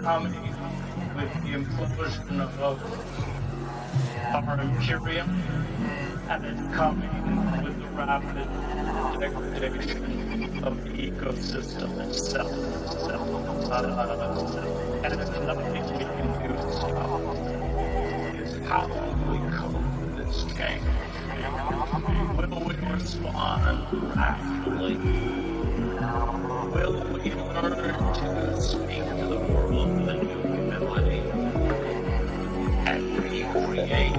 coming with the implosion of our Imperium, and it's coming with the rapid degradation of the ecosystem itself. And it's nothing we can do to stop it. It's how we cope with this change. Will we respond rapidly? Will we learn to speak to the world with a new humility and recreate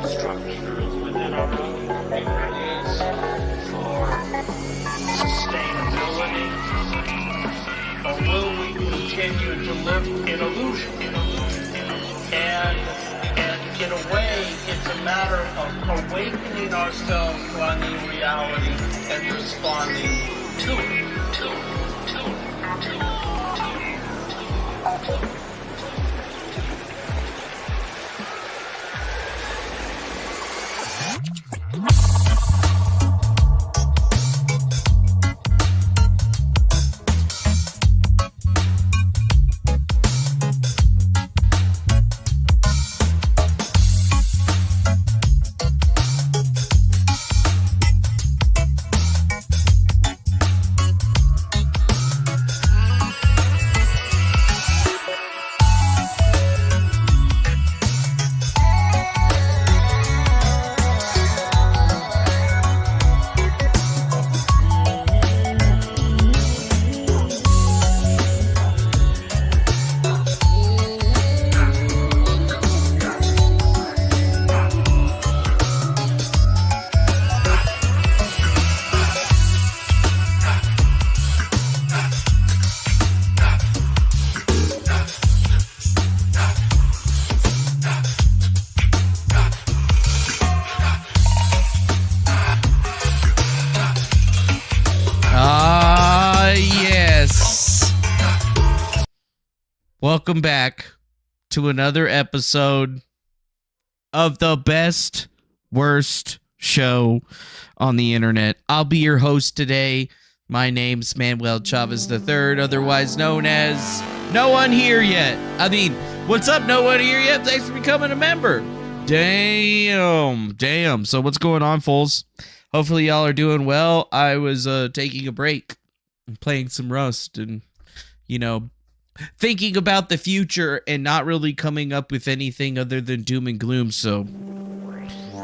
structures within our own communities for sustainability? Or will we continue to live in illusion? And in a way, it's a matter of awakening ourselves to our new reality and responding to it. Welcome back to another episode of the best, worst show on the internet. I'll be your host today. My name's Manuel Chavez III, otherwise known as No One Here Yet. I mean, what's up, No One Here Yet? Thanks for becoming a member. Damn. So what's going on, fools? Hopefully y'all are doing well. I was taking a break and playing some Rust and, thinking about the future and not really coming up with anything other than doom and gloom. So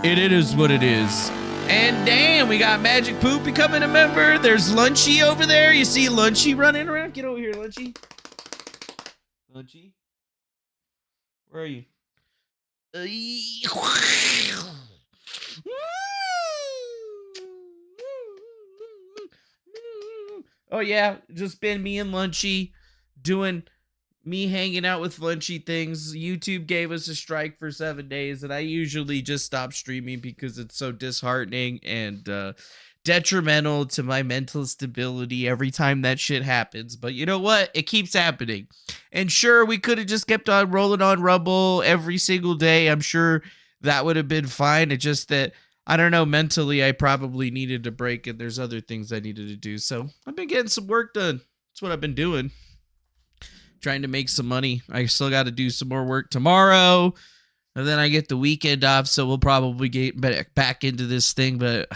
it is what it is. And damn, we got Magic Poop becoming a member. There's Lunchy over there. You see Lunchy running around? Get over here, Lunchy. Lunchy? Where are you? Oh yeah, just been me and Lunchy doing me hanging out with Lunchy things. YouTube gave us a strike for 7 days, and I usually just stop streaming because it's so disheartening and detrimental to my mental stability every time that shit happens. But you know what? It keeps happening. And sure, we could have just kept on rolling on Rumble every single day. I'm sure that would have been fine. It's just that, I don't know, mentally I probably needed a break, and there's other things I needed to do. So I've been getting some work done. That's what I've been doing. Trying to make some money. I still got to do some more work tomorrow, and then I get the weekend off, so we'll probably get back into this thing. But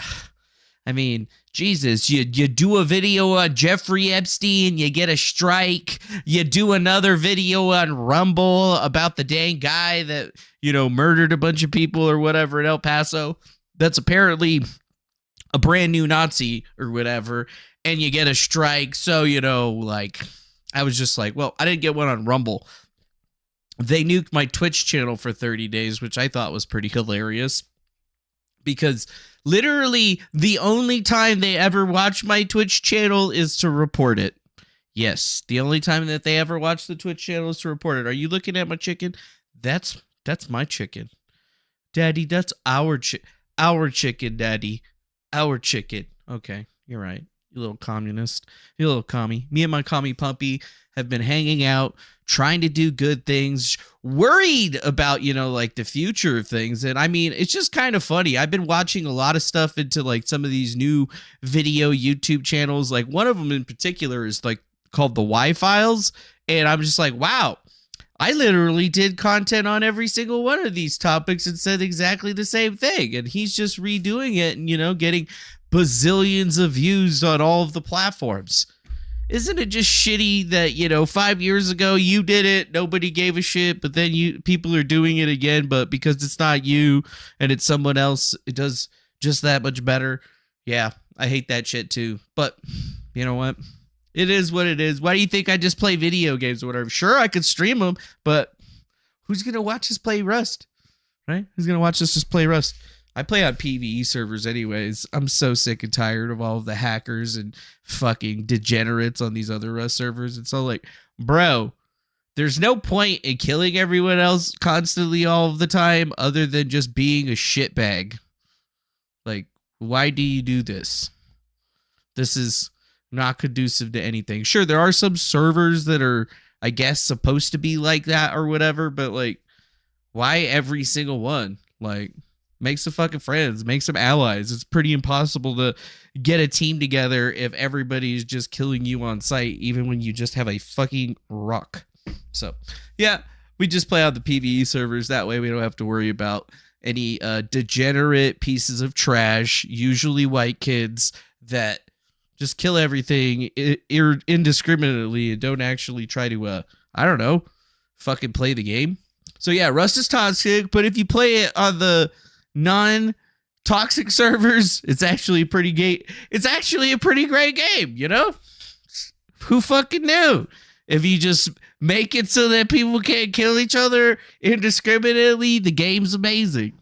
I mean, Jesus, you do a video on Jeffrey Epstein, you get a strike. You do another video on Rumble about the dang guy that, murdered a bunch of people or whatever in El Paso. That's apparently a brand new Nazi or whatever, and you get a strike. So, I was just like, well, I didn't get one on Rumble. They nuked my Twitch channel for 30 days, which I thought was pretty hilarious. Because literally the only time they ever watch my Twitch channel is to report it. Yes, the only time that they ever watch the Twitch channel is to report it. Are you looking at my chicken? That's my chicken. Daddy, that's our chicken, Daddy. Our chicken. Okay, you're right. You little communist. You little commie. Me and my commie puppy have been hanging out, trying to do good things, worried about, the future of things. And I mean, it's just kind of funny. I've been watching a lot of stuff into some of these new video YouTube channels. Like one of them in particular is called the Y Files. And I'm just like, wow, I literally did content on every single one of these topics and said exactly the same thing. And he's just redoing it and, getting bazillions of views on all of the platforms. Isn't it just shitty that, 5 years ago you did it, nobody gave a shit, but then people are doing it again, but because it's not you and it's someone else, it does just that much better. Yeah, I hate that shit too. But you know what? It is what it is. Why do you think I just play video games or whatever? Sure, I could stream them, but who's going to watch us play Rust? Right? Who's going to watch us just play Rust? I play on PvE servers anyways. I'm so sick and tired of all of the hackers and fucking degenerates on these other Rust servers. It's all like, bro, there's no point in killing everyone else constantly all of the time other than just being a shitbag. Like, why do you do this? This is not conducive to anything. Sure, there are some servers that are, I guess, supposed to be like that or whatever, but like, why every single one? Like, make some fucking friends, make some allies. It's pretty impossible to get a team together if everybody's just killing you on sight, even when you just have a fucking rock. So, yeah, we just play on the PvE servers. That way we don't have to worry about any degenerate pieces of trash, usually white kids, that just kill everything indiscriminately and don't actually try to, fucking play the game. So yeah, Rust is toxic, but if you play it on the non-toxic servers, it's actually a pretty great game, Who fucking knew? If you just make it so that people can't kill each other indiscriminately, the game's amazing.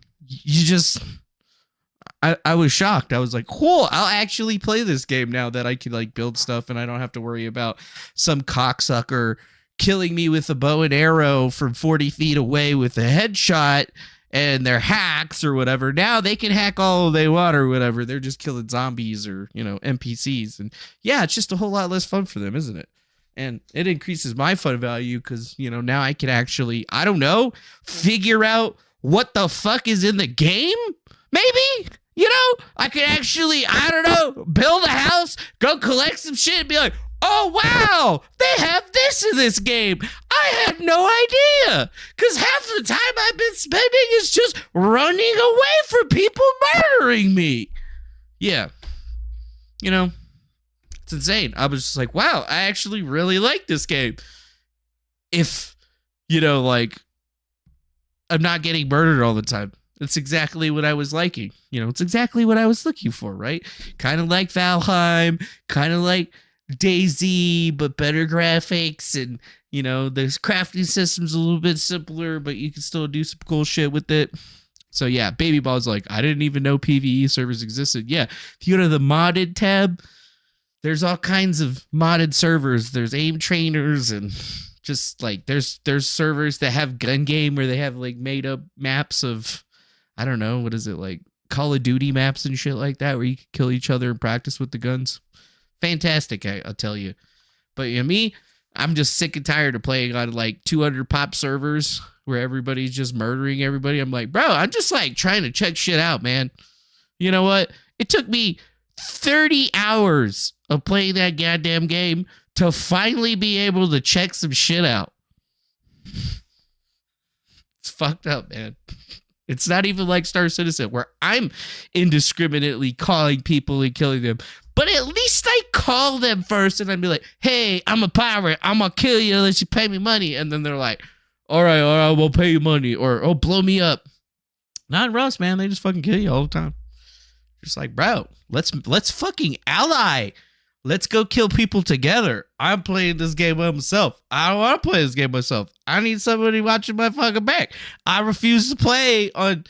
I was shocked. I was like, cool, I'll actually play this game now that I can like build stuff and I don't have to worry about some cocksucker killing me with a bow and arrow from 40 feet away with a headshot and they're hacks or whatever. Now they can hack all they want or whatever. They're just killing zombies or, NPCs. And yeah, it's just a whole lot less fun for them, isn't it? And it increases my fun value because, now I can actually, figure out what the fuck is in the game, maybe? I could actually, build a house, go collect some shit and be like, oh, wow, they have this in this game. I had no idea. Because half the time I've been spending is just running away from people murdering me. Yeah. It's insane. I was just like, wow, I actually really like this game. If, I'm not getting murdered all the time. It's exactly what I was liking. It's exactly what I was looking for, right? Kind of like Valheim, kind of like DayZ, but better graphics, and the crafting system's a little bit simpler, but you can still do some cool shit with it. So yeah, Baby Ball's like, I didn't even know PvE servers existed. Yeah, if you go to the modded tab, there's all kinds of modded servers. There's aim trainers and just like there's servers that have gun game where they have like made up maps of, I don't know, what is it, like Call of Duty maps and shit like that where you can kill each other and practice with the guns. Fantastic, I'll tell you. But me, I'm just sick and tired of playing on like 200 pop servers where everybody's just murdering everybody. I'm like, bro, I'm just like trying to check shit out, man. You know what? It took me 30 hours of playing that goddamn game to finally be able to check some shit out. It's fucked up, man. It's not even like Star Citizen where I'm indiscriminately calling people and killing them. But at least I call them first and I'd be like, hey, I'm a pirate. I'm going to kill you unless you pay me money. And then they're like, all right, we'll pay you money. Or, oh, blow me up. Not in Rust, man. They just fucking kill you all the time. Just like, bro, let's fucking ally. Let's go kill people together. I'm playing this game by myself. I don't want to play this game myself. I need somebody watching my fucking back. I refuse to play on,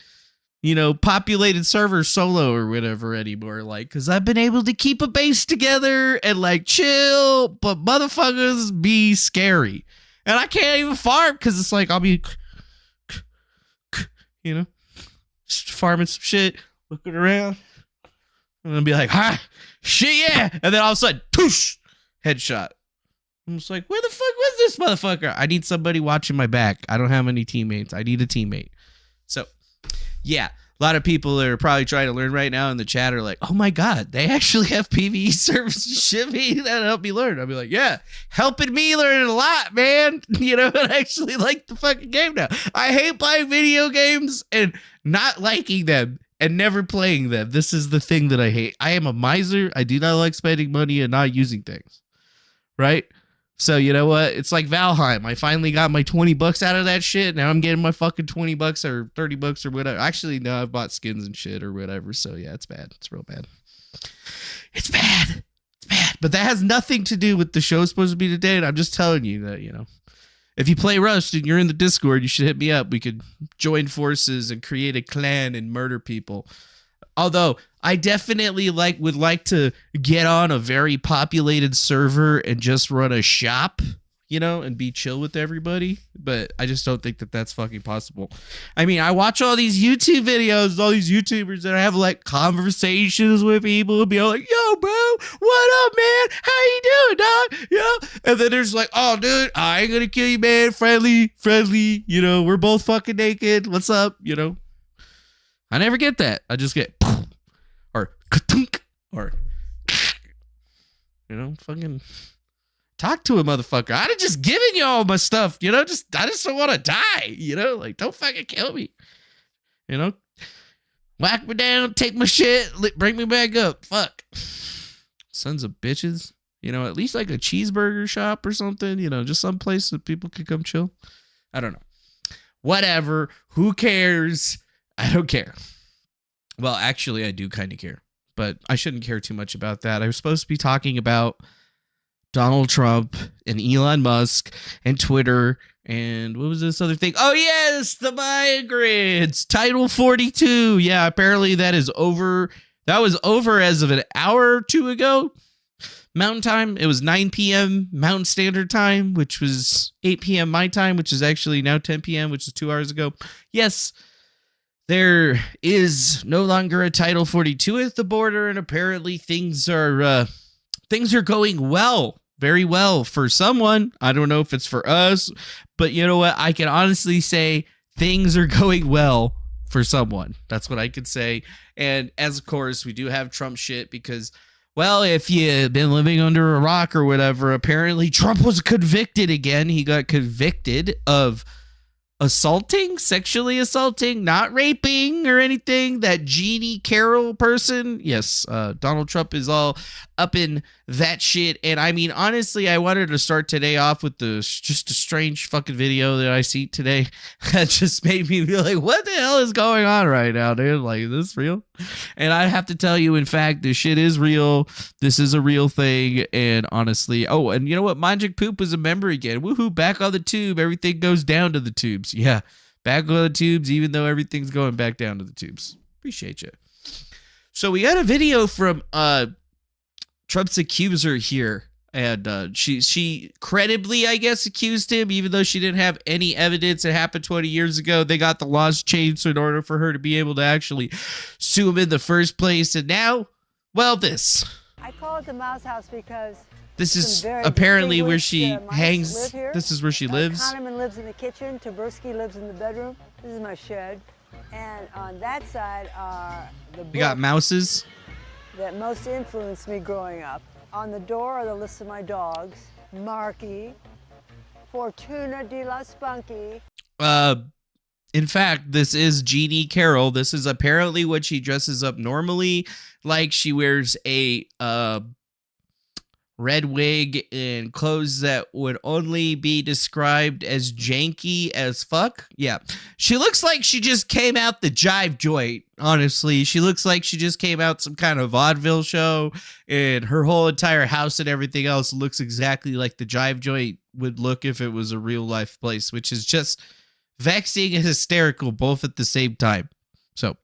populated servers solo or whatever anymore. Like, because I've been able to keep a base together and like chill, but motherfuckers be scary. And I can't even farm because it's like I'll be, just farming some shit, looking around. And I'll be like, ha, shit, yeah. And then all of a sudden, toosh, headshot. I'm just like, where the fuck was this motherfucker? I need somebody watching my back. I don't have any teammates. I need a teammate. So, yeah, lot of people that are probably trying to learn right now in the chat are like, oh my God, they actually have PvE services. Shit me, that'll help me learn. I'll be like, yeah, helping me learn a lot, man. You know, I actually like the fucking game now. I hate playing video games and not liking them and never playing them. This is the thing that I hate. I am a miser. I do not like spending money and not using things. Right? So you know what? It's like Valheim. I finally got my $20 out of that shit. Now I'm getting my fucking $20 or $30 or whatever. Actually, no, I've bought skins and shit or whatever. So yeah, it's bad. It's real bad. It's bad. It's bad. But that has nothing to do with the show supposed to be today. And I'm just telling you that, you know, if you play Rust and you're in the Discord, you should hit me up. We could join forces and create a clan and murder people. Although I definitely would like to get on a very populated server and just run a shop, you know, and be chill with everybody. But I just don't think that that's fucking possible. I mean, I watch all these YouTube videos, all these YouTubers that have like conversations with people and be all like, yo, bro, what up, man? How you doing, dog? Yeah. And then there's like, oh, dude, I ain't gonna kill you, man. Friendly, you know, we're both fucking naked. What's up? You know, I never get that. I just get or katunk or, you know, fucking talk to a motherfucker. I'd have just given you all my stuff, you know, I just don't want to die, you know, like, don't fucking kill me, you know, whack me down, take my shit, bring me back up. Fuck. Sons of bitches, you know, at least like a cheeseburger shop or something, you know, just some place that people could come chill. I don't know. Whatever. Who cares? I don't care. Well, actually, I do kind of care, but I shouldn't care too much about that. I was supposed to be talking about Donald Trump and Elon Musk and Twitter and what was this other thing? Oh, yes, the migrants. Title 42. Yeah, apparently that is over. That was over as of an hour or two ago. Mountain time. It was 9 p.m. Mountain Standard Time, which was 8 p.m. my time, which is actually now 10 p.m., which is 2 hours ago. Yes. There is no longer a Title 42 at the border, and apparently things are going well, very well for someone. I don't know if it's for us, but you know what? I can honestly say things are going well for someone. That's what I could say. And as of course, we do have Trump shit because, well, if you've been living under a rock or whatever, apparently Trump was convicted again. He got convicted of sexually assaulting, not raping or anything, that Genie Carroll person. Yes, Donald Trump is all up in that shit. And I mean, honestly, I wanted to start today off with just a strange fucking video that I see today that just made me be like, what the hell is going on right now, dude? Like, is this real? And I have to tell you, in fact, this shit is real. This is a real thing. And honestly, oh, and you know what? Magic Poop was a member again. Woohoo, back on the tube. Everything goes down to the tubes. Yeah, back on the tubes, even though everything's going back down to the tubes. Appreciate you. So we got a video from Trump's accuser here, and she credibly, I guess, accused him, even though she didn't have any evidence. It happened 20 years ago. They got the laws changed in order for her to be able to actually sue him in the first place. And now, well, this. I call it the mouse house because this is apparently where she hangs. This is where she lives. Kahneman lives in the kitchen. Taberski lives in the bedroom. This is my shed. And on that side are the We got mouses that most influenced me growing up. On the door are the list of my dogs. Marky, Fortuna de la Spunky. In fact, this is Genie Carroll. This is apparently what she dresses up normally. Like, she wears a red wig and clothes that would only be described as janky as fuck. Yeah. She looks like she just came out the Jive Joint, honestly. She looks like she just came out some kind of vaudeville show, and her whole entire house and everything else looks exactly like the Jive Joint would look if it was a real life place, which is just vexing and hysterical both at the same time. So,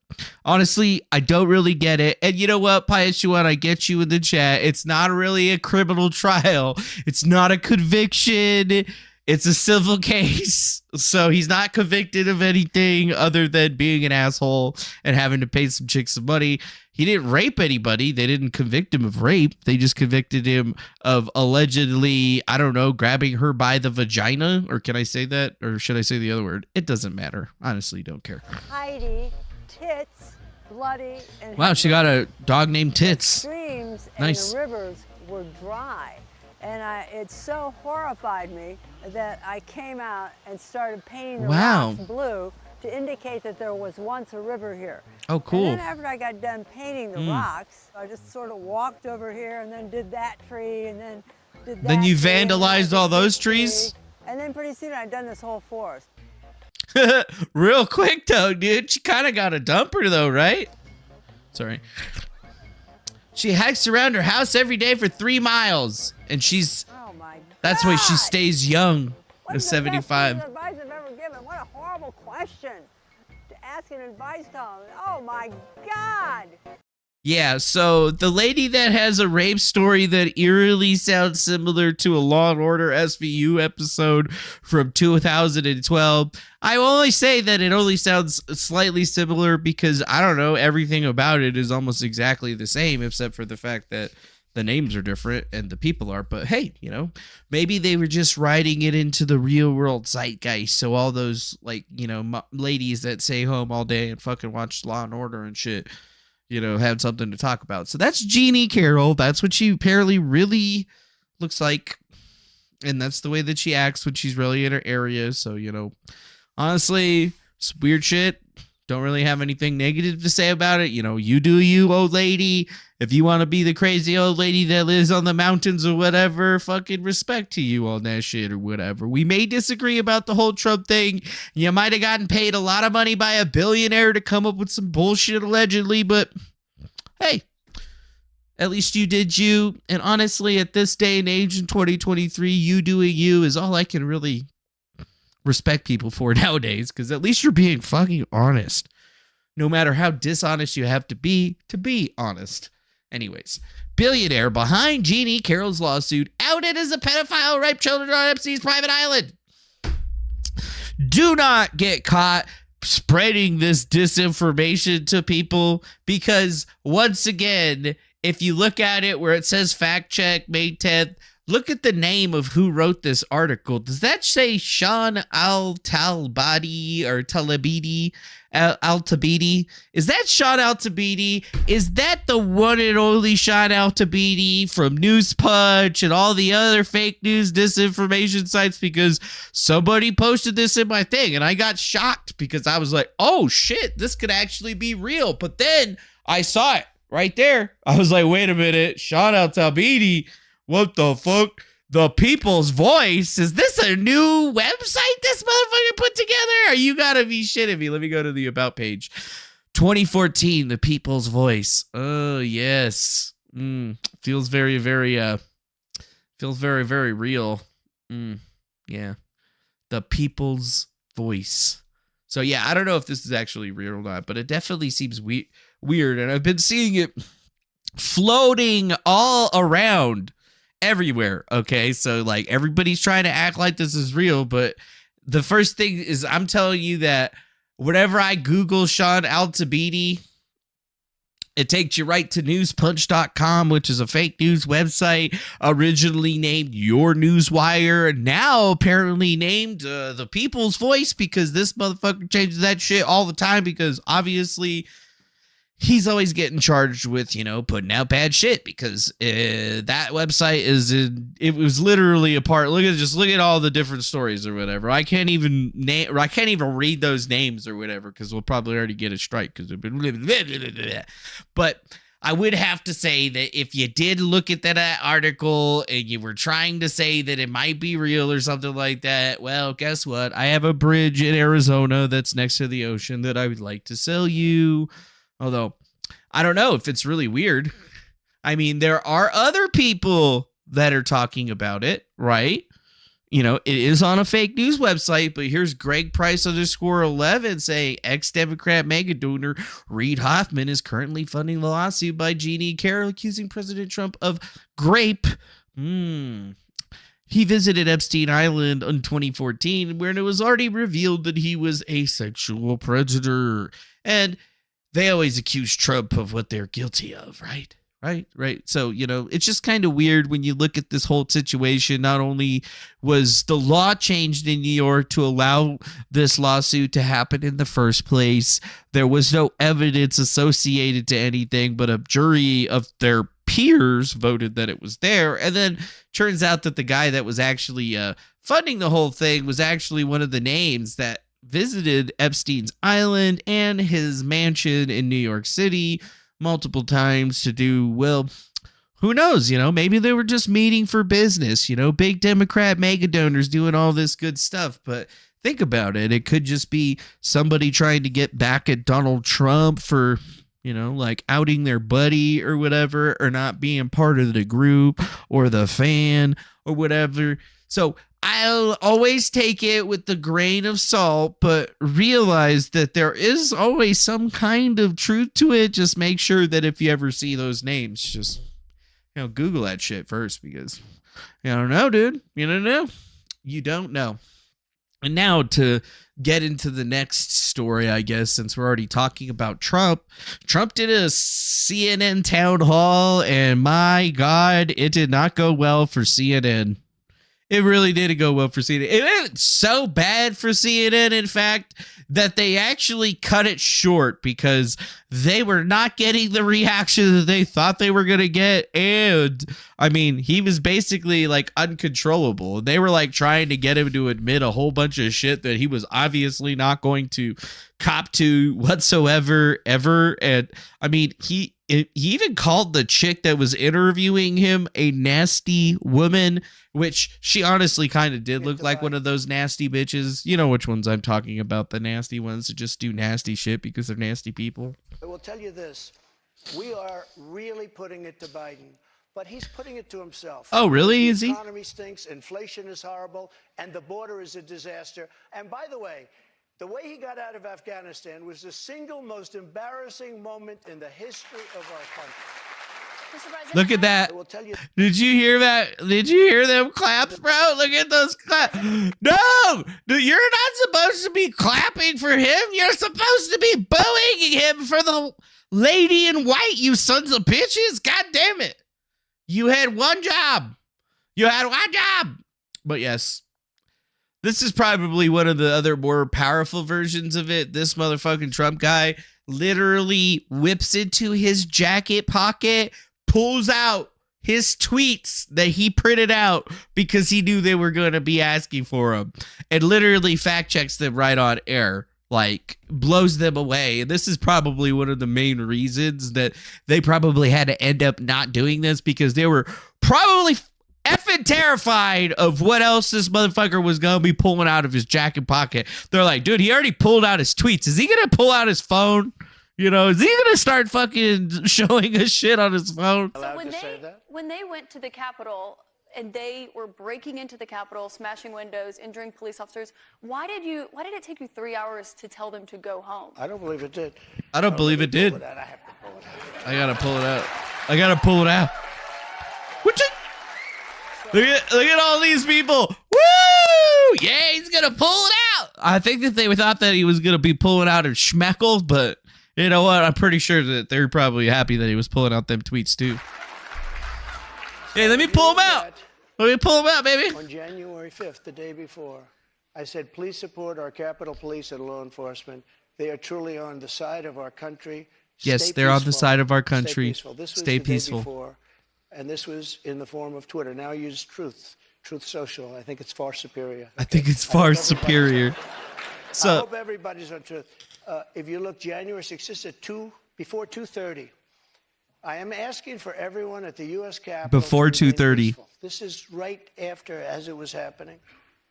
honestly, I don't really get it. And you know what, Piachuan, I get you in the chat. It's not really a criminal trial. It's not a conviction. It's a civil case. So he's not convicted of anything other than being an asshole and having to pay some chicks some money. He didn't rape anybody. They didn't convict him of rape. They just convicted him of allegedly, I don't know, grabbing her by the vagina. Or can I say that? Or should I say the other word? It doesn't matter. Honestly, don't care. Heidi Tits, bloody, and Wow, she got a dog named Tits. streams Nice. and the rivers were dry. And it so horrified me that I came out and started painting the Wow. rocks blue to indicate that there was once a river here. Oh, cool. And then after I got done painting the rocks, I just sort of walked over here and then did that tree and then did that. Then you tree, and then vandalized I did all those this tree. trees? And then pretty soon I'd done this whole forest. Real quick though, dude. She kind of got a dumper though, right? Sorry. She hikes around her house every day for 3 miles, and Oh my God. that's why she stays young What at is the best piece 75. of advice I've ever given? What a horrible question to ask an advice column. Oh my God. Yeah, so the lady that has a rape story that eerily sounds similar to a Law and Order SVU episode from 2012. I only say that it only sounds slightly similar because, I don't know, everything about it is almost exactly the same except for the fact that the names are different and the people are. But hey, you know, maybe they were just writing it into the real world zeitgeist. So all those, like, you know, ladies that stay home all day and fucking watch Law and Order and shit, you know, had something to talk about. So that's Genie Carroll. That's what she apparently really looks like. And that's the way that she acts when she's really in her area. So, you know, honestly, it's weird shit. Don't really have anything negative to say about it. You know, you do you, old lady. If you want to be the crazy old lady that lives on the mountains or whatever, fucking respect to you on that shit or whatever. We may disagree about the whole Trump thing. You might have gotten paid a lot of money by a billionaire to come up with some bullshit allegedly, but hey, at least you did you. And honestly, at this day and age in 2023, you doing you is all I can really respect people for nowadays, because at least you're being fucking honest. No matter how dishonest you have to be honest. Anyways, billionaire behind Genie Carroll's lawsuit outed as a pedophile raped children on Epstein's private island. Do not get caught spreading this disinformation to people, because once again, if you look at it where it says fact check May 10th, look at the name of who wrote this article. Does that say Sean Al-Talbadi or Talabidi? Al-Tabidi? Is that Sean Al-Tabidi? Is that the one and only Sean Al-Tabidi from News Punch and all the other fake news disinformation sites? Because somebody posted this in my thing and I got shocked because I was like, oh shit, this could actually be real. But then I saw it right there. I was like, wait a minute, Sean Al-Tabidi? What the fuck? The People's Voice? Is this a new website this motherfucker put together? Are you gotta be shitting me? Let me go to the About page. 2014, The People's Voice. Oh, yes. Feels very, very real. Yeah. The People's Voice. So, yeah, I don't know if this is actually real or not, but it definitely seems weird. And I've been seeing it floating all around everywhere. Okay, so like everybody's trying to act like this is real, but the first thing is I'm telling you that whenever I Google Sean Al-Tabidi, it takes you right to newspunch.com, which is a fake news website originally named Your Newswire, and now apparently named The People's Voice, because this motherfucker changes that shit all the time, because obviously he's always getting charged with, you know, putting out bad shit, because that website it was literally a part. Look at all the different stories or whatever. I can't even read those names or whatever, because we'll probably already get a strike. But I would have to say that if you did look at that article and you were trying to say that it might be real or something like that, well, guess what? I have a bridge in Arizona that's next to the ocean that I would like to sell you. Although, I don't know if it's really weird. I mean, there are other people that are talking about it, right? You know, it is on a fake news website, but here's Greg Price _11 saying ex-Democrat mega donor Reid Hoffman is currently funding the lawsuit by Genie Carroll accusing President Trump of grape. He visited Epstein Island in 2014, where it was already revealed that he was a sexual predator. And they always accuse Trump of what they're guilty of, right? Right. So, it's just kind of weird when you look at this whole situation. Not only was the law changed in New York to allow this lawsuit to happen in the first place, there was no evidence associated to anything, but a jury of their peers voted that it was there. And then turns out that the guy that was actually funding the whole thing was actually one of the names that visited Epstein's island and his mansion in New York City multiple times to do, well, who knows, maybe they were just meeting for business, big Democrat mega donors doing all this good stuff. But think about it. It could just be somebody trying to get back at Donald Trump for, like outing their buddy or whatever, or not being part of the group or the fan or whatever. So I'll always take it with the grain of salt, but realize that there is always some kind of truth to it. Just make sure that if you ever see those names, just, Google that shit first, because you don't know, dude. You don't know. You don't know. And now to get into the next story, I guess, since we're already talking about Trump. Trump did a CNN town hall, and my God, it did not go well for CNN. It really didn't go well for CNN. It went so bad for CNN, in fact, that they actually cut it short because they were not getting the reaction that they thought they were going to get. And, I mean, he was basically, like, uncontrollable. They were, like, trying to get him to admit a whole bunch of shit that he was obviously not going to cop to whatsoever, ever. And, I mean, he even called the chick that was interviewing him a nasty woman, which she honestly kind of did look like one of those nasty bitches. You know which ones I'm talking about, the nasty ones that just do nasty shit because they're nasty people. I will tell you this. We are really putting it to Biden, but he's putting it to himself. Oh, really? Is he? The economy stinks, inflation is horrible, and the border is a disaster. And by the way he got out of Afghanistan was the single most embarrassing moment in the history of our country. Look at that. I will tell you. Did you hear that? Did you hear them claps, bro? Look at those claps. No, you're not supposed to be clapping for him. You're supposed to be booing him for the lady in white, you sons of bitches. God damn it. You had one job. But yes. This is probably one of the other more powerful versions of it. This motherfucking Trump guy literally whips into his jacket pocket, pulls out his tweets that he printed out because he knew they were going to be asking for him, and literally fact checks them right on air, like blows them away. And this is probably one of the main reasons that they probably had to end up not doing this, because they were probably effing terrified of what else this motherfucker was going to be pulling out of his jacket pocket. They're like, dude, he already pulled out his tweets. Is he going to pull out his phone? Is he going to start fucking showing us shit on his phone? Allowed to say that? When they went to the Capitol and they were breaking into the Capitol, smashing windows, injuring police officers, why did it take you 3 hours to tell them to go home? I don't believe it did. I don't believe it did. I have to pull it out. I gotta pull it out. What you? Look at all these people. Woo! Yeah, he's gonna pull it out. I think that they thought that he was gonna be pulling out his schmeckle, but you know what? I'm pretty sure that they're probably happy that he was pulling out them tweets too. Hey, let me pull him out. Let me pull him out, baby. On January 5th, the day before, I said, please support our Capitol Police and law enforcement. They are truly on the side of our country. Yes, they're on the side of our country. Stay peaceful. This was Stay the day peaceful. before, and this was in the form of Twitter. Now I use Truth Social. I think it's far superior. I think it's far superior. I hope everybody's on Truth. If you look, January 6th, this is before 2:30. I am asking for everyone at the U.S. Capitol Before to remain 2:30. peaceful. This is right after, as it was happening.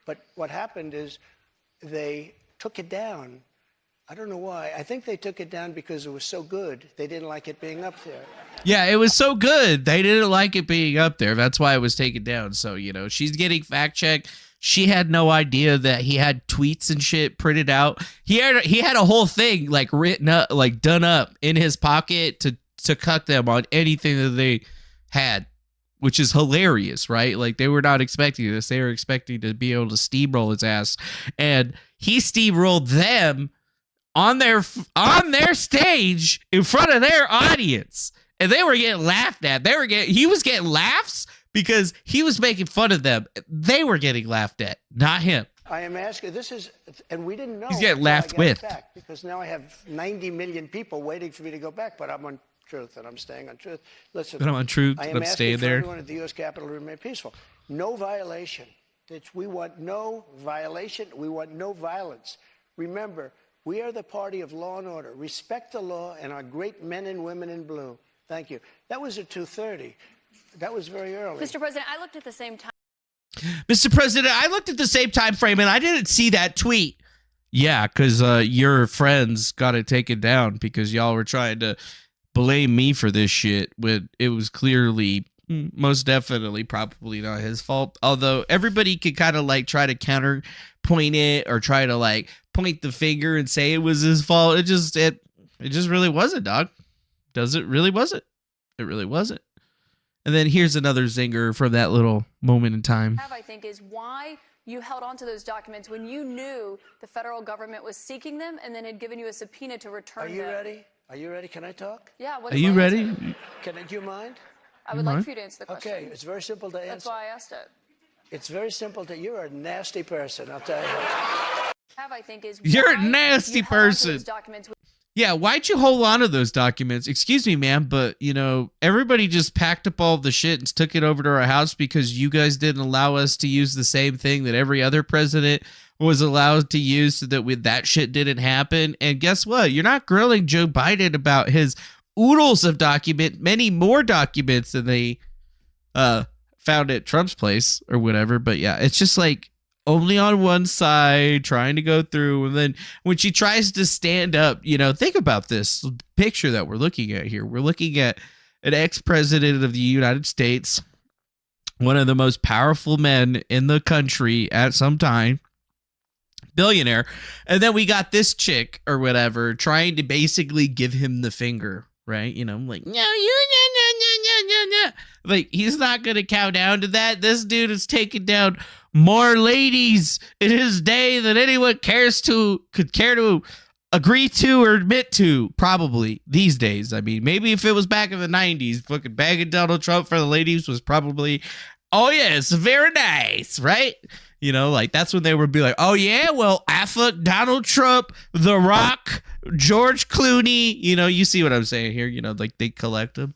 But what happened is they took it down. I don't know why. I think they took it down because it was so good. They didn't like it being up there. Yeah, it was so good. They didn't like it being up there. That's why it was taken down. So, she's getting fact checked. She had no idea that he had tweets and shit printed out. He had a whole thing like written up, like done up in his pocket to cut them on anything that they had, which is hilarious, right? Like they were not expecting this. They were expecting to be able to steamroll his ass, and he steamrolled them on their stage in front of their audience. and they were getting laughed at. He was getting laughs because he was making fun of them. They were getting laughed at, not him. I am asking, and we didn't know. He's getting until I laughed got with. back, because now I have 90 million people waiting for me to go back, but I'm on truth, and I'm staying on truth. Listen, But I'm on truth, I but am I'm asking staying for there. everyone at the U.S. Capitol to remain peaceful. No violation. We want no violation. We want no violence. Remember, we are the party of law and order. Respect the law and our great men and women in blue. Thank you. That was at 2:30. That was very early. Mr. President, I looked at the same time. Mr. President, I looked at the same time frame and I didn't see that tweet. Yeah, because your friends got it taken down because y'all were trying to blame me for this shit when it was clearly, most definitely, probably not his fault. Although everybody could kind of like try to counterpoint it or try to like point the finger and say it was his fault. It just really wasn't, dog. It really wasn't. It really wasn't. And then here's another zinger from that little moment in time. I think is why you held on to those documents when you knew the federal government was seeking them and then had given you a subpoena to return Are them. you ready? Are you ready? Can I talk? Yeah. Are you ready? Do you mind? I would like for you to answer the question. Okay, it's very simple to answer. That's why I asked it. It's very simple you're a nasty person, I'll tell you. I think is You're a why nasty you held on to person. those documents. Yeah, why'd you hold on to those documents? Excuse me, ma'am, but, everybody just packed up all the shit and took it over to our house because you guys didn't allow us to use the same thing that every other president was allowed to use so that that shit didn't happen. And guess what? You're not grilling Joe Biden about his oodles of many more documents than they found at Trump's place or whatever. But yeah, it's just like, only on one side, trying to go through. And then when she tries to stand up, think about this picture that we're looking at here. We're looking at an ex-president of the United States, one of the most powerful men in the country at some time, billionaire. And then we got this chick or whatever trying to basically give him the finger, right? Like, no, like, he's not going to cow down to that. This dude is taking down more ladies in his day than anyone could care to agree to or admit to, probably these days. I mean, maybe if it was back in the 90s, fucking bagging Donald Trump for the ladies was probably, oh yes, very nice, right? Like that's when they would be like, oh yeah, well, I fucked Donald Trump, The Rock, George Clooney, you see what I'm saying here, like they collect them,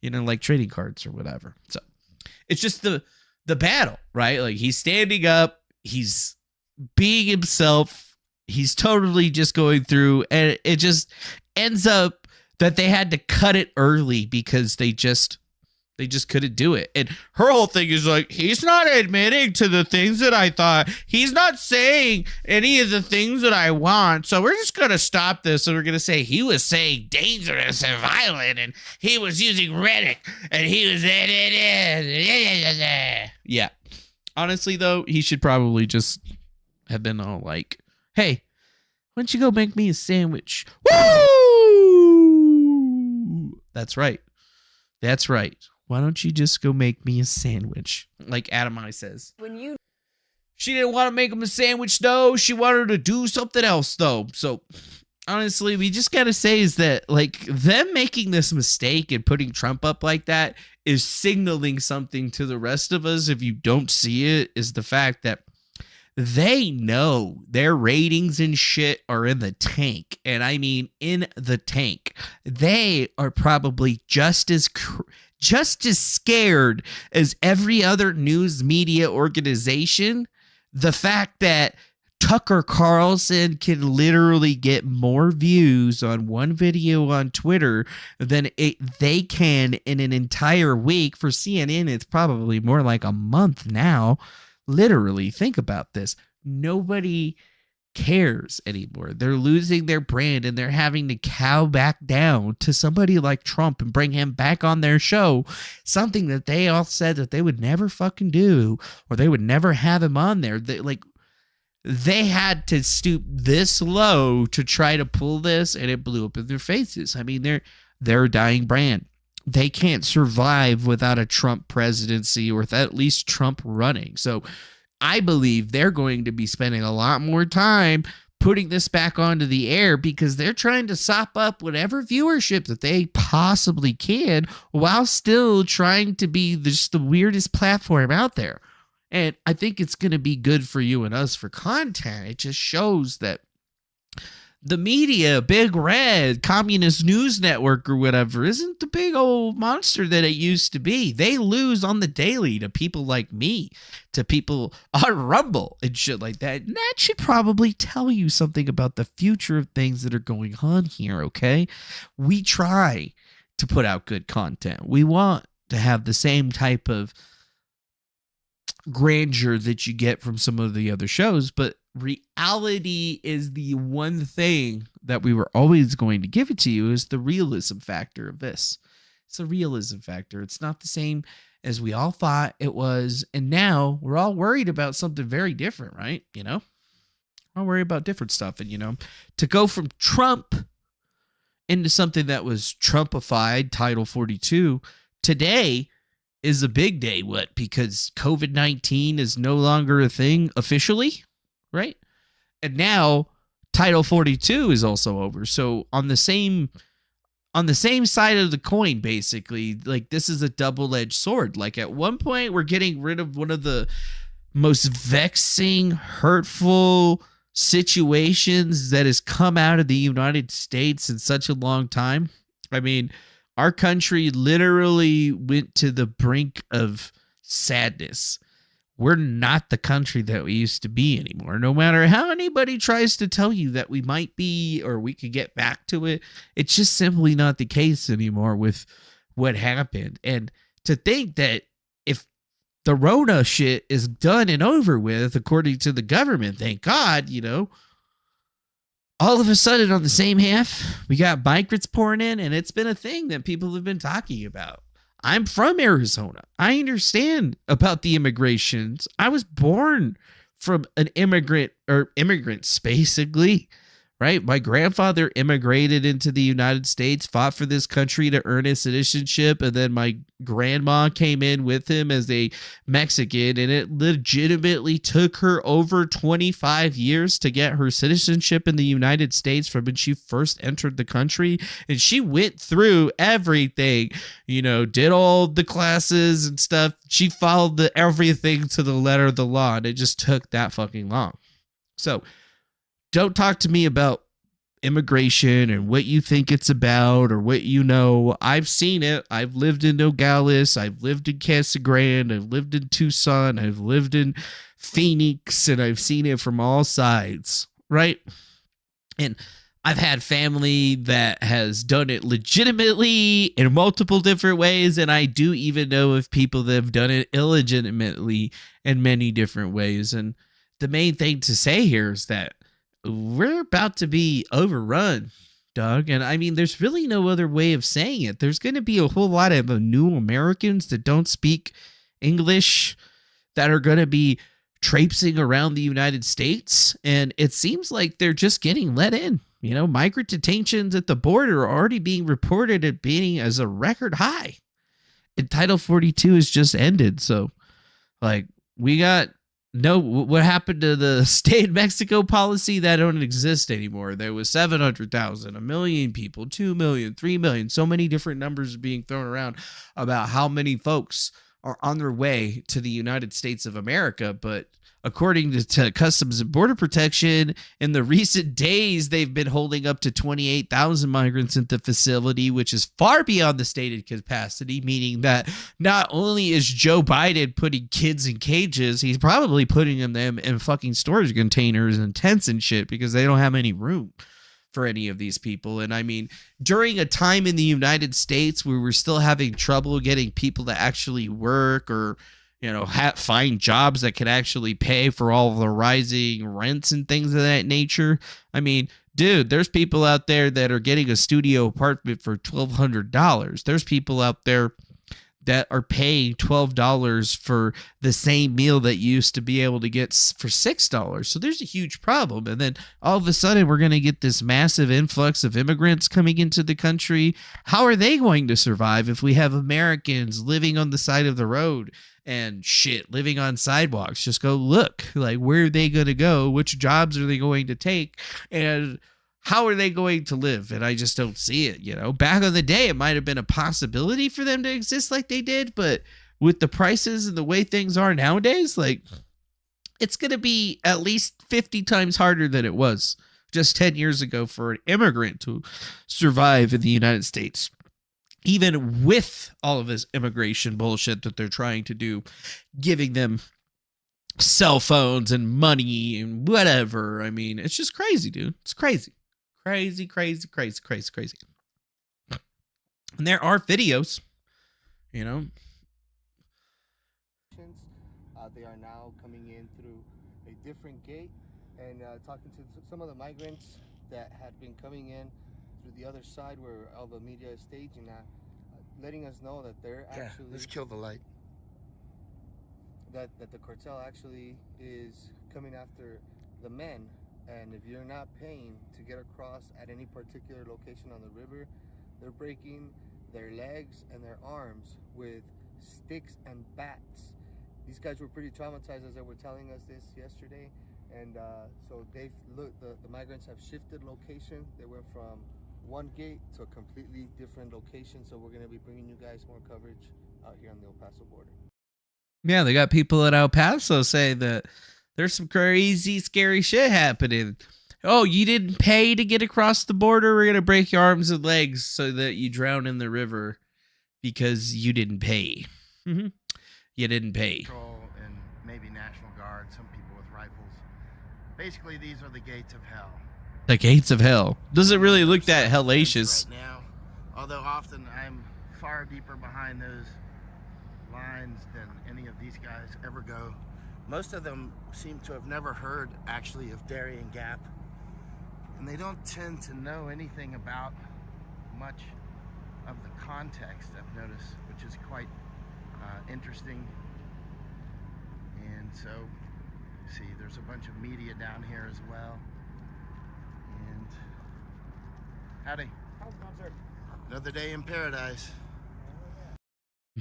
like trading cards or whatever. So it's just the battle, right? Like he's standing up, he's being himself, he's totally just going through, and it just ends up that they had to cut it early because they just couldn't do it. And her whole thing is like, he's not admitting to the things that I thought. He's not saying any of the things that I want. So we're just going to stop this. And we're going to say he was saying dangerous and violent. And he was using rhetoric. And he was... Yeah. Honestly, though, he should probably just have been all like, hey, why don't you go make me a sandwich? Woo! That's right. That's right. Why don't you just go make me a sandwich? Like Adam I says. She didn't want to make him a sandwich, though. She wanted to do something else, though. So, honestly, we just got to say is that, like, them making this mistake and putting Trump up like that is signaling something to the rest of us. If you don't see it, is the fact that they know their ratings and shit are in the tank. And I mean in the tank. They are probably just as scared as every other news media organization. The fact that Tucker Carlson can literally get more views on one video on Twitter than they can in an entire week. For CNN, it's probably more like a month now. Literally, think about this. Nobody cares anymore. They're losing their brand and they're having to cow back down to somebody like Trump and bring him back on their show. Something that they all said that they would never fucking do, or they would never have him on there. They had to stoop this low to try to pull this, and it blew up in their faces. I mean, they're a dying brand. They can't survive without a Trump presidency or with at least Trump running. So I believe they're going to be spending a lot more time putting this back onto the air because they're trying to sop up whatever viewership that they possibly can while still trying to be just the weirdest platform out there. And I think it's going to be good for you and us for content. It just shows that the media, Big Red, Communist News Network or whatever, isn't the big old monster that it used to be. They lose on the daily to people like me, to people on Rumble and shit like that. And that should probably tell you something about the future of things that are going on here, okay? We try to put out good content. We want to have the same type of grandeur that you get from some of the other shows, but reality is the one thing that we were always going to give it to you, is the realism factor of this. It's a realism factor. It's not the same as we all thought it was, and now we're all worried about something very different, right? You know, we're all worried about different stuff, and you know, to go from Trump into something that was Trumpified, Title 42, today is a big day. What? Because COVID-19 is no longer a thing officially, right? And now Title 42 is also over. So on the same side of the coin, basically, like, this is a double-edged sword. Like, at one point we're getting rid of one of the most vexing, hurtful situations that has come out of the United States in such a long time. I mean, our country literally went to the brink of sadness. We're not the country that we used to be anymore. No matter how anybody tries to tell you that we might be or we could get back to it, it's just simply not the case anymore with what happened. And to think that if the Rona shit is done and over with, according to the government, thank God, you know, all of a sudden on the same half, we got migrants pouring in, and it's been a thing that people have been talking about. I'm from Arizona. I understand about the immigrations. I was born from an immigrants, basically, right? My grandfather immigrated into the United States, fought for this country to earn his citizenship, and then my grandma came in with him as a Mexican, and it legitimately took her over 25 years to get her citizenship in the United States from when she first entered the country. And she went through everything, you know, did all the classes and stuff. She followed everything to the letter of the law, and it just took that fucking long. So don't talk to me about immigration and what you think it's about or what you know. I've seen it. I've lived in Nogales. I've lived in Casa Grande. I've lived in Tucson. I've lived in Phoenix, and I've seen it from all sides, right? And I've had family that has done it legitimately in multiple different ways, and I do even know of people that have done it illegitimately in many different ways. And the main thing to say here is that we're about to be overrun, Doug. And I mean, there's really no other way of saying it. There's going to be a whole lot of new Americans that don't speak English that are going to be traipsing around the United States. And it seems like they're just getting let in. You know, migrant detentions at the border are already being reported at being as a record high. And Title 42 has just ended. So, like, we got what happened to the stay in Mexico policy? That don't exist anymore. There was 700,000, 1 million people, 2 million, 3 million. So many different numbers being thrown around about how many folks are on their way to the United States of America. But according to Customs and Border Protection, in the recent days, they've been holding up to 28,000 migrants at the facility, which is far beyond the stated capacity, meaning that not only is Joe Biden putting kids in cages, he's probably putting them in fucking storage containers and tents and shit because they don't have any room for any of these people. And I mean, during a time in the United States where we're still having trouble getting people to actually work or, you know, find jobs that can actually pay for all of the rising rents and things of that nature. I mean, dude, there's people out there that are getting a studio apartment for $1,200. There's people out there that are paying $12 for the same meal that you used to be able to get for $6. So there's a huge problem. And then all of a sudden we're going to get this massive influx of immigrants coming into the country. How are they going to survive if we have Americans living on the side of the road and shit, living on sidewalks? Just go look, like, where are they going to go? Which jobs are they going to take? And how are they going to live? And I just don't see it. Back in the day, it might have been a possibility for them to exist like they did, but with the prices and the way things are nowadays, like, it's going to be at least 50 times harder than it was just 10 years ago for an immigrant to survive in the United States. Even with all of this immigration bullshit that they're trying to do, giving them cell phones and money and whatever. I mean, it's just crazy, dude. It's crazy. Crazy. And there are videos, They are now coming in through a different gate, and talking to some of the migrants that had been coming in through the other side where all the media is staging that, letting us know that they're actually... let's kill the light. That the cartel actually is coming after the men. And if you're not paying to get across at any particular location on the river, they're breaking their legs and their arms with sticks and bats. These guys were pretty traumatized as they were telling us this yesterday. And so they've looked, the migrants have shifted location. They went from one gate to a completely different location. So we're going to be bringing you guys more coverage out here on the El Paso border. Yeah, they got people at El Paso saying that there's some crazy, scary shit happening. Oh, you didn't pay to get across the border? We're going to break your arms and legs so that you drown in the river because you didn't pay. You didn't pay. Patrol and maybe National Guard, some people with rifles. Basically, these are the gates of hell. The gates of hell. Doesn't really look that hellacious. Right now, although often I'm far deeper behind those lines than any of these guys ever go. Most of them seem to have never heard, actually, of Darien Gap. And they don't tend to know anything about much of the context, I've noticed, which is quite interesting. And so, see, there's a bunch of media down here as well. And howdy. Another day in paradise.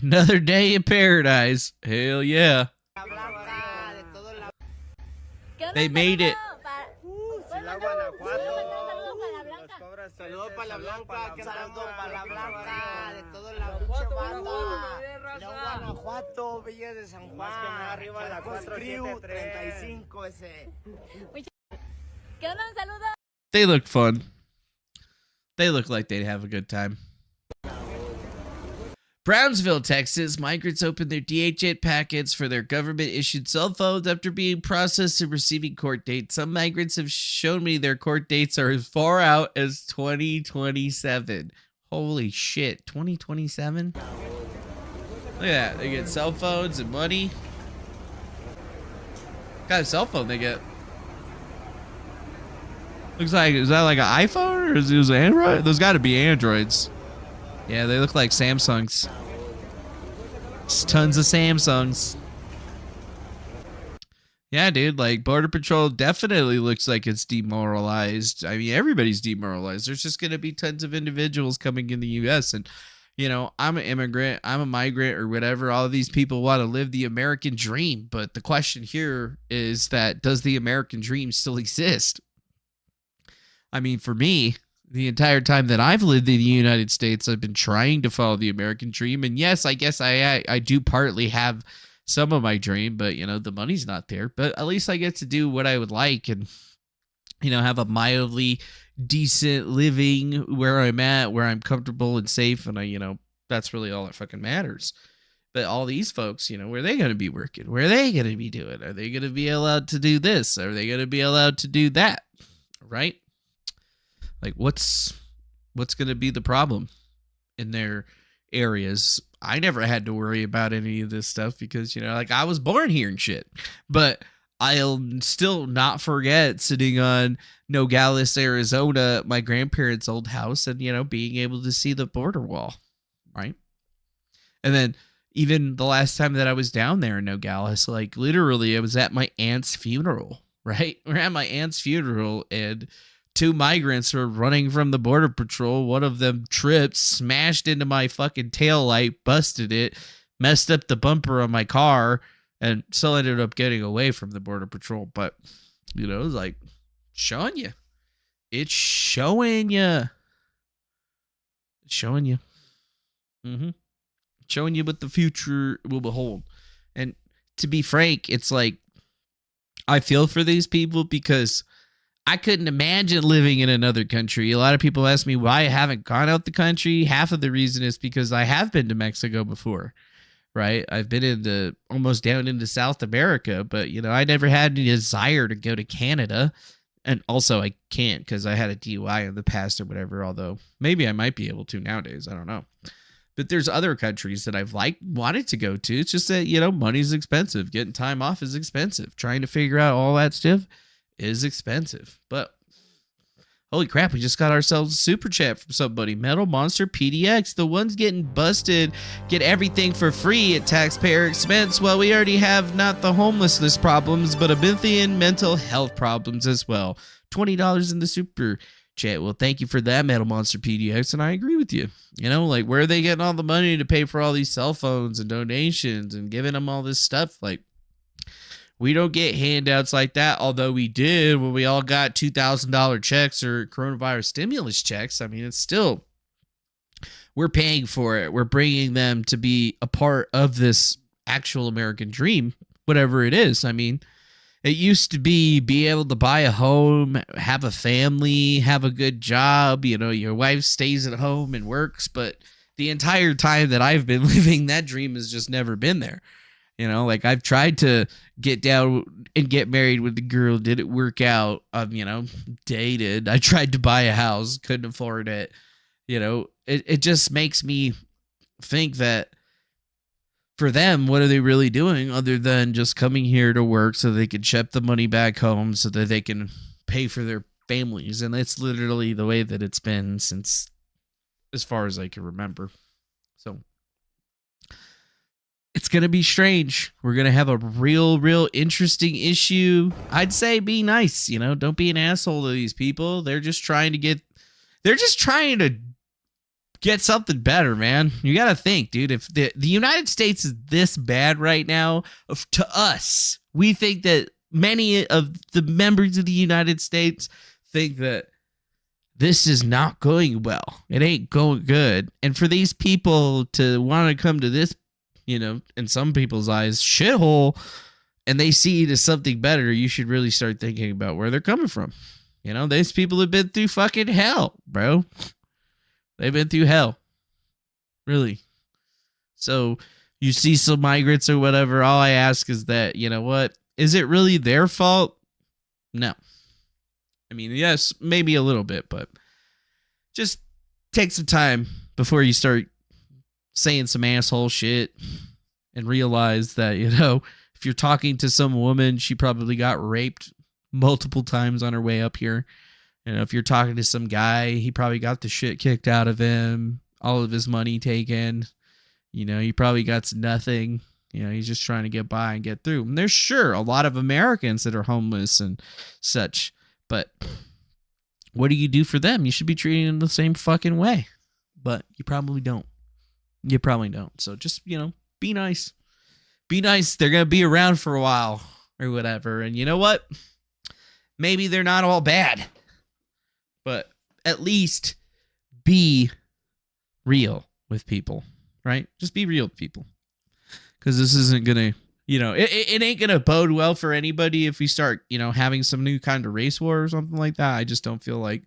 Another day in paradise. Hell yeah. They made it. Saludos para la Blanca, que saludos para la Blanca, de todo el Guanajuato, Villa de San Juan, arriba la 435 ese. ¿Qué onda? Un saludo. They look fun. They look like they'd have a good time. Brownsville, Texas, migrants opened their DHS packets for their government-issued cell phones after being processed and receiving court dates. Some migrants have shown me their court dates are as far out as 2027. Holy shit, 2027? Look at that. They get cell phones and money. What kind of cell phone they get? Looks like, is that like an iPhone or is it an Android? Those got to be Androids. Yeah, they look like Samsungs. It's tons of Samsungs. Yeah, dude, like Border Patrol definitely looks like it's demoralized. I mean, everybody's demoralized. There's just going to be tons of individuals coming in the U.S. And, you know, I'm an immigrant, I'm a migrant or whatever. All of these people want to live the American dream. But the question here is that, does the American dream still exist? I mean, for me, the entire time that I've lived in the United States, I've been trying to follow the American dream. And yes, I guess I do partly have some of my dream, but, you know, the money's not there. But at least I get to do what I would like and, you know, have a mildly decent living where I'm at, where I'm comfortable and safe. And, you know, that's really all that fucking matters. But all these folks, you know, where are they going to be working? Where are they going to be doing? Are they going to be allowed to do this? Are they going to be allowed to do that? Right? Like, what's going to be the problem in their areas? I never had to worry about any of this stuff because, you know, like I was born here and shit. But I'll still not forget sitting on Nogales, Arizona, my grandparents' old house and, you know, being able to see the border wall, right? And then, even the last time that I was down there in Nogales, like literally I was at my aunt's funeral, right? We're at my aunt's funeral and 2 migrants were running from the border patrol. One of them tripped, smashed into my fucking taillight, busted it, messed up the bumper on my car, and still ended up getting away from the border patrol. But, you know, it was like showing you. It's showing you. It's showing you. Showing you what the future will behold. And to be frank, it's like, I feel for these people because I couldn't imagine living in another country. A lot of people ask me why I haven't gone out the country. Half of the reason is because I have been to Mexico before, right? I've been almost down into South America, but, you know, I never had any desire to go to Canada. And also I can't because I had a DUI in the past or whatever, although maybe I might be able to nowadays. I don't know. But there's other countries that I've wanted to go to. It's just that, you know, money's expensive. Getting time off is expensive. Trying to figure out all that stuff is expensive. But holy crap, we just got ourselves a super chat from somebody. Metal Monster PDX. The ones getting busted get everything for free at taxpayer expense. Well, we already have not the homelessness problems, but Abinthian mental health problems as well. $20 in the super chat. Well, thank you for that, Metal Monster PDX, and I agree with you. You know, like, where are they getting all the money to pay for all these cell phones and donations and giving them all this stuff? Like, we don't get handouts like that, although we did when we all got $2,000 checks or coronavirus stimulus checks. I mean, it's still, we're paying for it. We're bringing them to be a part of this actual American dream, whatever it is. I mean, it used to be able to buy a home, have a family, have a good job. You know, your wife stays at home and works, but the entire time that I've been living, that dream has just never been there. You know, like, I've tried to get down and get married with the girl. Did it work out? You know, dated. I tried to buy a house. Couldn't afford it. You know, it just makes me think that for them, what are they really doing other than just coming here to work so they can ship the money back home so that they can pay for their families? And it's literally the way that it's been since as far as I can remember. So it's going to be strange. We're going to have a real interesting issue. I'd say be nice, you know, don't be an asshole to these people. They're just trying to get something better, man. You got to think, dude, if the United States is this bad right now, to us, we think that many of the members of the United States think that this is not going well. It ain't going good. And for these people to want to come to this, you know, in some people's eyes, shithole, and they see it as something better, you should really start thinking about where they're coming from. You know, these people have been through fucking hell, bro. They've been through hell. Really. So you see some migrants or whatever, all I ask is that, you know what? Is it really their fault? No. I mean, yes, maybe a little bit, but just take some time before you start saying some asshole shit and realize that, you know, if you're talking to some woman, she probably got raped multiple times on her way up here. And if you're talking to some guy, he probably got the shit kicked out of him, all of his money taken. You know, he probably got nothing. You know, he's just trying to get by and get through. And there's sure a lot of Americans that are homeless and such, but what do you do for them? You should be treating them the same fucking way, but you probably don't. You probably don't. So just, you know, be nice. Be nice. They're going to be around for a while or whatever. And you know what? Maybe they're not all bad, but at least be real with people, right? Just be real with people. Because this isn't going to, you know, it ain't going to bode well for anybody if we start, you know, having some new kind of race war or something like that. I just don't feel like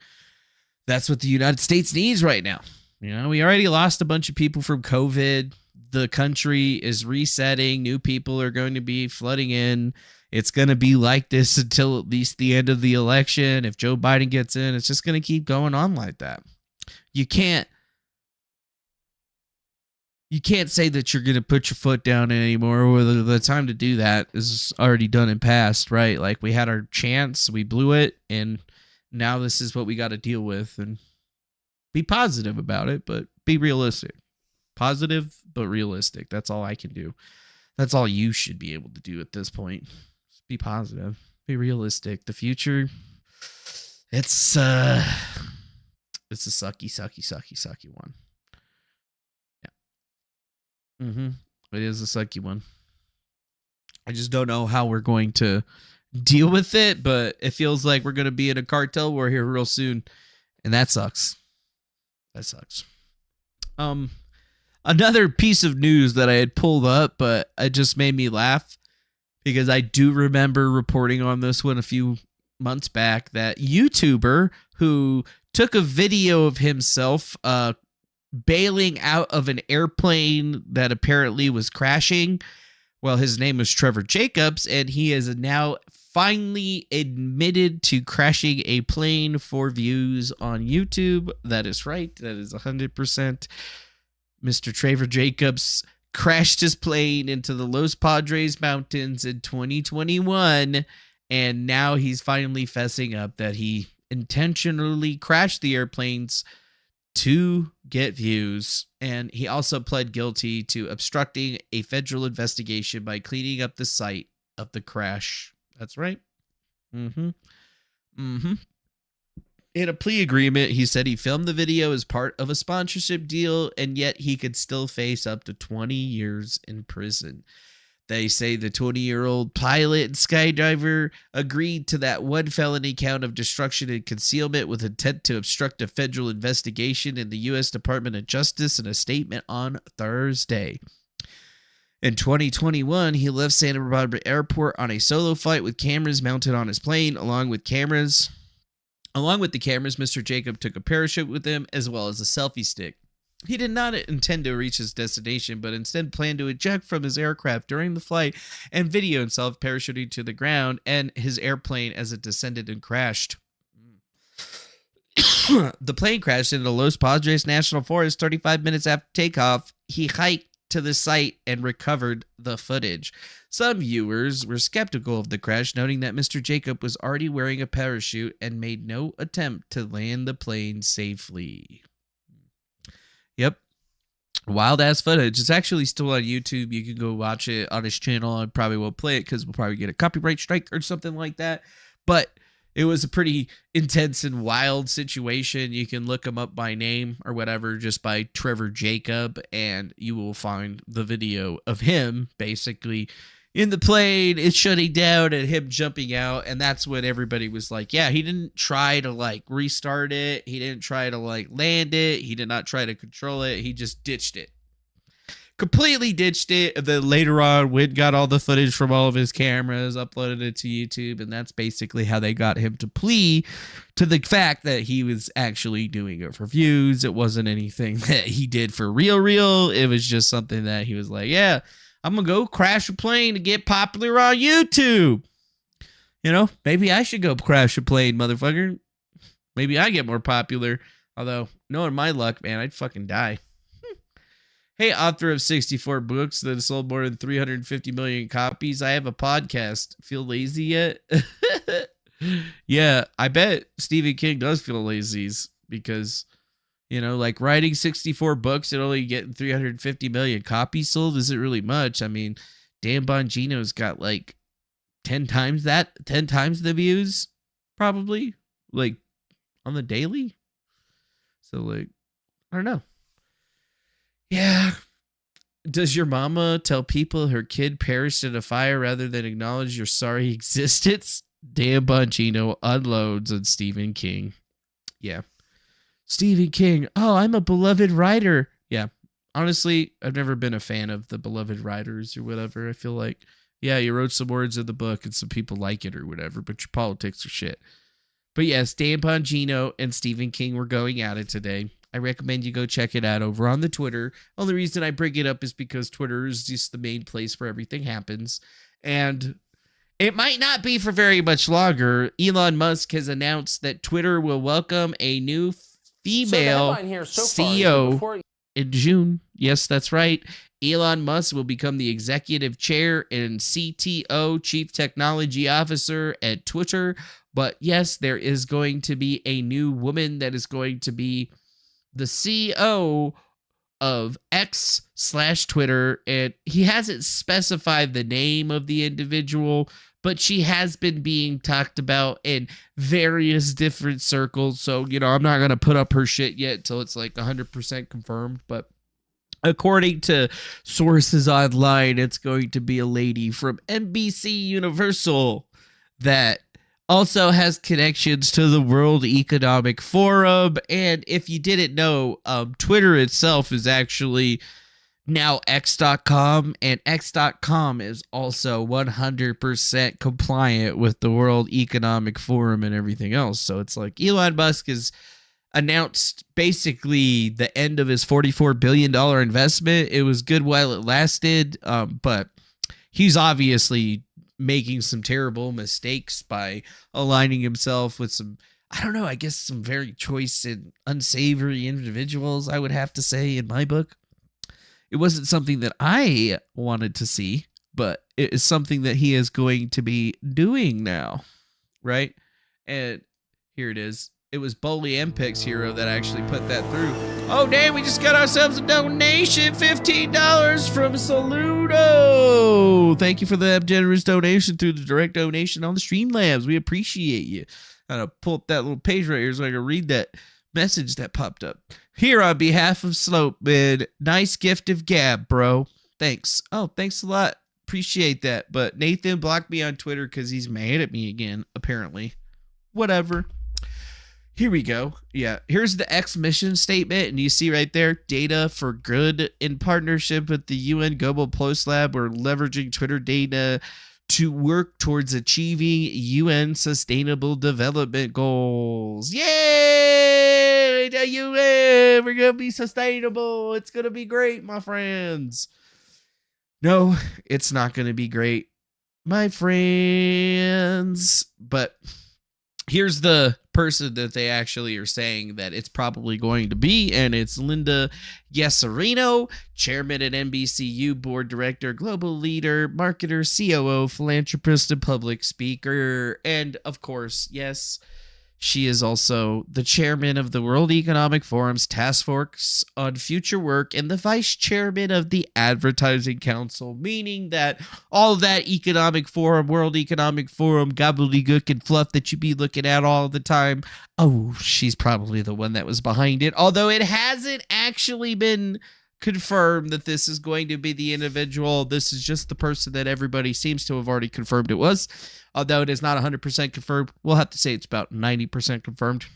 that's what the United States needs right now. You know, we already lost a bunch of people from COVID. The country is resetting. New people are going to be flooding in. It's going to be like this until at least the end of the election. If Joe Biden gets in, it's just going to keep going on like that. You can't say that you're going to put your foot down anymore, or the time to do that is already done and past, right? Like, we had our chance, we blew it, and now this is what we got to deal with. And be positive about it, but be realistic. Positive, but realistic. That's all I can do. That's all you should be able to do at this point. Just be positive. Be realistic. The future, it's a sucky one. Yeah. It is a sucky one. I just don't know how we're going to deal with it, but it feels like we're going to be in a cartel war here real soon, and that sucks. That sucks. Another piece of news that I had pulled up, but it just made me laugh because I do remember reporting on this one a few months back, that YouTuber who took a video of himself bailing out of an airplane that apparently was crashing. Well, his name was Trevor Jacobs, and he is now finally admitted to crashing a plane for views on YouTube. That is right. That is 100%. Mr. Trevor Jacobs crashed his plane into the Los Padres Mountains in 2021, and now he's finally fessing up that he intentionally crashed the airplanes to get views, and he also pled guilty to obstructing a federal investigation by cleaning up the site of the crash. That's right. In a plea agreement, he said he filmed the video as part of a sponsorship deal, and yet he could still face up to 20 years in prison. They say the 20-year-old pilot and skydiver agreed to that one felony count of destruction and concealment with intent to obstruct a federal investigation in the U.S. Department of Justice in a statement on Thursday. In 2021, he left Santa Barbara Airport on a solo flight with cameras mounted on his plane. Along with the cameras, Mr. Jacob took a parachute with him as well as a selfie stick. He did not intend to reach his destination, but instead planned to eject from his aircraft during the flight and video himself parachuting to the ground and his airplane as it descended and crashed. The plane crashed into Los Padres National Forest 35 minutes after takeoff. He hiked to the site and recovered the footage. Some viewers were skeptical of the crash, noting that Mr. Jacob was already wearing a parachute and made no attempt to land the plane safely. Yep. Wild ass footage. It's actually still on YouTube. You can go watch it on his channel. I probably won't play it because we'll probably get a copyright strike or something like that. But it was a pretty intense and wild situation. You can look him up by name or whatever, just by Trevor Jacob, and you will find the video of him basically in the plane. It's shutting down and him jumping out. And that's when everybody was like, yeah, he didn't try to like restart it. He didn't try to like land it. He did not try to control it. He just ditched it. Completely ditched it. And then later on, got all the footage from all of his cameras, uploaded it to YouTube. And that's basically how they got him to plea to the fact that he was actually doing it for views. It wasn't anything that he did for real. It was just something that he was like, yeah, I'm going to go crash a plane to get popular on YouTube. You know, maybe I should go crash a plane, motherfucker. Maybe I get more popular. Although, knowing my luck, man, I'd fucking die. Hey, author of 64 books that have sold more than 350 million copies. I have a podcast. Feel lazy yet? Yeah, I bet Stephen King does feel lazy because, you know, like writing 64 books and only getting 350 million copies sold isn't really much. I mean, Dan Bongino's got like 10 times the views, probably, like on the daily. So, like, I don't know. Yeah. Does your mama tell people her kid perished in a fire rather than acknowledge your sorry existence? Dan Bongino unloads on Stephen King. Yeah. Stephen King. Oh, I'm a beloved writer. Yeah. Honestly, I've never been a fan of the beloved writers or whatever. I feel like, yeah, you wrote some words in the book and some people like it or whatever, but your politics are shit. But yes, Dan Bongino and Stephen King were going at it today. I recommend you go check it out over on the Twitter. Only reason I bring it up is because Twitter is just the main place where everything happens. And it might not be for very much longer. Elon Musk has announced that Twitter will welcome a new female CEO in June. Yes, that's right. Elon Musk will become the executive chair and CTO, Chief Technology Officer at Twitter. But yes, there is going to be a new woman that is going to be the CEO of X/Twitter, and he hasn't specified the name of the individual, but she has been being talked about in various different circles. So, I'm not going to put up her shit yet until it's like 100% confirmed, but according to sources online, it's going to be a lady from NBC Universal that also has connections to the World Economic Forum. And if you didn't know, Twitter itself is actually now X.com, and X.com is also 100% compliant with the World Economic Forum and everything else. So it's like Elon Musk has announced basically the end of his $44 billion investment. It was good while it lasted, but he's obviously making some terrible mistakes by aligning himself with some, I don't know, I guess some very choice and unsavory individuals, I would have to say, in my book. It wasn't something that I wanted to see, but it is something that he is going to be doing now, right? And here it is. It was Bully MPix Hero that actually put that through. Oh, damn, we just got ourselves a donation, $15 from Saludo. Thank you for that generous donation through the direct donation on the Streamlabs. We appreciate you. I'm going to pull up that little page right here so I can read that message that popped up. Here on behalf of Slopeman, nice gift of gab, bro. Thanks. Oh, thanks a lot. Appreciate that. But Nathan blocked me on Twitter because he's mad at me again, apparently. Whatever. Here we go. Yeah, here's the X mission statement, and you see right there, data for good. In partnership with the UN Global Post Lab, we're leveraging Twitter data to work towards achieving UN Sustainable Development Goals. Yay! The UN! We're going to be sustainable. It's going to be great, my friends. No, it's not going to be great, my friends. But here's the person that they actually are saying that it's probably going to be, and it's Linda Yesarino, chairman at NBCU, board director, global leader, marketer, COO, philanthropist, and public speaker. And of course, yes, she is also the chairman of the World Economic Forum's Task Force on Future Work and the vice chairman of the Advertising Council, meaning that all of that economic forum, World Economic Forum, gobbledygook and fluff that you be looking at all the time, oh, she's probably the one that was behind it, although it hasn't actually been confirmed that this is going to be the individual. This is just the person that everybody seems to have already confirmed it was. Although it is not 100% confirmed, we'll have to say it's about 90% confirmed.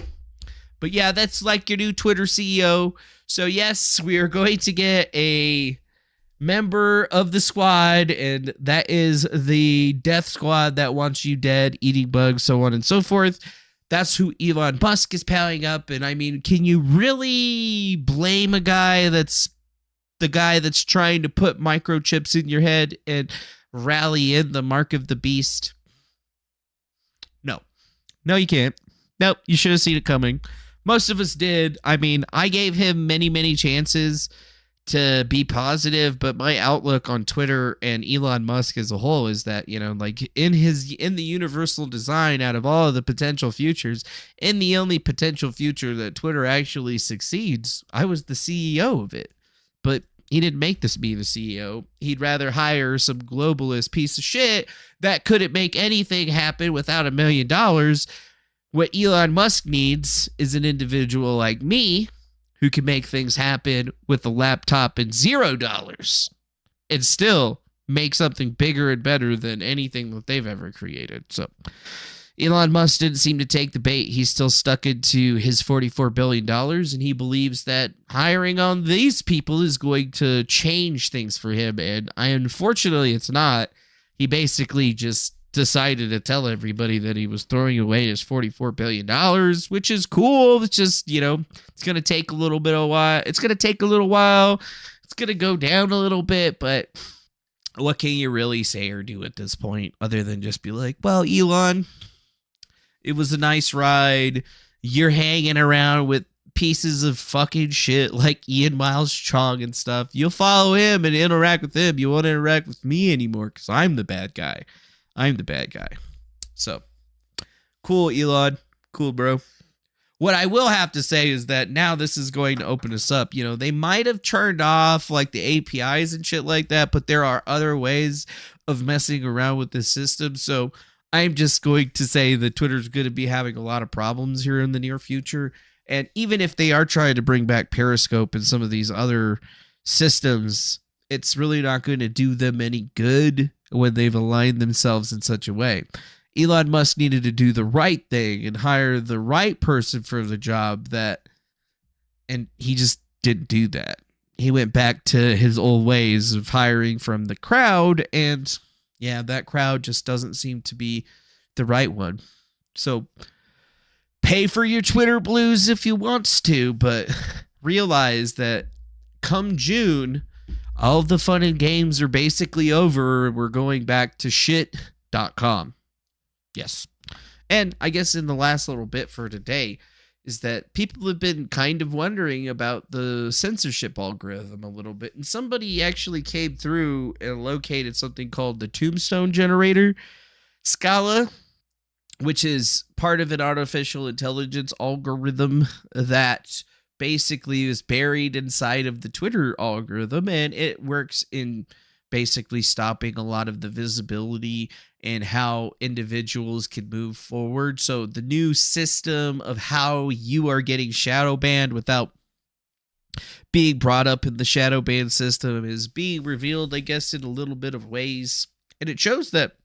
But yeah, that's like your new Twitter CEO. So yes, we are going to get a member of the squad, and that is the death squad that wants you dead, eating bugs, so on and so forth. That's who Elon Musk is powering up. And I mean, can you really blame a guy that's the guy that's trying to put microchips in your head and rally in the mark of the beast? No, you can't. Nope, you should have seen it coming. Most of us did. I mean, I gave him many, many chances to be positive, but my outlook on Twitter and Elon Musk as a whole is that, like in the universal design, out of all of the potential futures, in the only potential future that Twitter actually succeeds, I was the CEO of it. But he didn't make this be the CEO. He'd rather hire some globalist piece of shit that couldn't make anything happen without $1 million. What Elon Musk needs is an individual like me who can make things happen with a laptop and $0 and still make something bigger and better than anything that they've ever created. So Elon Musk didn't seem to take the bait. He's still stuck into his $44 billion, and he believes that hiring on these people is going to change things for him. And unfortunately, it's not. He basically just decided to tell everybody that he was throwing away his $44 billion, which is cool. It's just, it's going to take a little bit of while. It's going to take a little while. It's going to go down a little bit, but what can you really say or do at this point other than just be like, well, Elon, it was a nice ride. You're hanging around with pieces of fucking shit like Ian Miles Chong and stuff. You'll follow him and interact with him. You won't interact with me anymore because I'm the bad guy. So, cool, Elon. Cool, bro. What I will have to say is that now this is going to open us up. You know, they might have turned off like the APIs and shit like that, but there are other ways of messing around with this system. So I'm just going to say that Twitter's going to be having a lot of problems here in the near future. And even if they are trying to bring back Periscope and some of these other systems, it's really not going to do them any good when they've aligned themselves in such a way. Elon Musk needed to do the right thing and hire the right person for the job and he just didn't do that. He went back to his old ways of hiring from the crowd, and yeah, that crowd just doesn't seem to be the right one. So pay for your Twitter blues if you want to, but realize that come June, all of the fun and games are basically over. We're going back to shit.com. Yes. And I guess in the last little bit for today is that people have been kind of wondering about the censorship algorithm a little bit. And somebody actually came through and located something called the Tombstone Generator Scala, which is part of an artificial intelligence algorithm that basically is buried inside of the Twitter algorithm. And it works in basically stopping a lot of the visibility and how individuals can move forward. So the new system of how you are getting shadow banned without being brought up in the shadow ban system is being revealed, I guess, in a little bit of ways. And it shows that,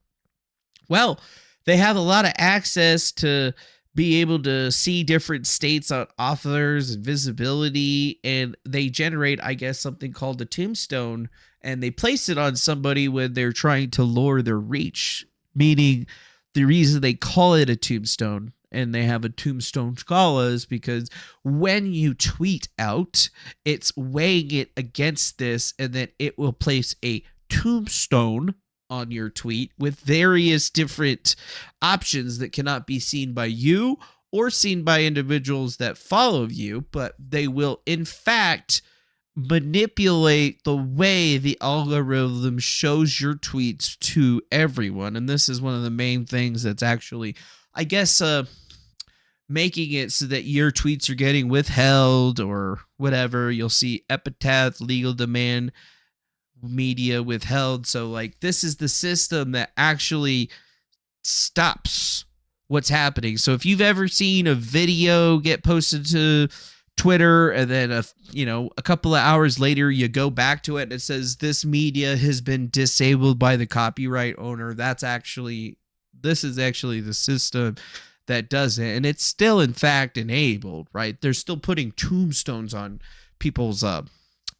well, they have a lot of access to be able to see different states on authors and visibility, and they generate, I guess, something called a tombstone, and they place it on somebody when they're trying to lower their reach, meaning the reason they call it a tombstone and they have a tombstone scala is because when you tweet out, it's weighing it against this, and then it will place a tombstone on your tweet with various different options that cannot be seen by you or seen by individuals that follow you, but they will in fact manipulate the way the algorithm shows your tweets to everyone. And this is one of the main things that's actually, I guess, making it so that your tweets are getting withheld or whatever. You'll see epitaph, legal demand, media withheld. So like this is the system that actually stops what's happening. So if you've ever seen a video get posted to Twitter and then a couple of hours later you go back to it and it says this media has been disabled by the copyright owner, this is actually the system that does it, and it's still in fact enabled, right? They're still putting tombstones on people's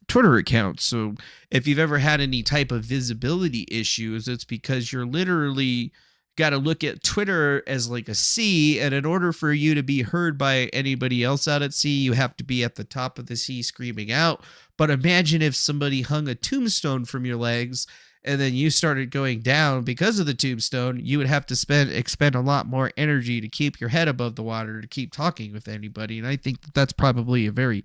Twitter accounts. So if you've ever had any type of visibility issues, it's because you're literally got to look at Twitter as like a sea, and in order for you to be heard by anybody else out at sea, you have to be at the top of the sea screaming out. But imagine if somebody hung a tombstone from your legs and then you started going down because of the tombstone. You would have to expend a lot more energy to keep your head above the water to keep talking with anybody. And I think that's probably a very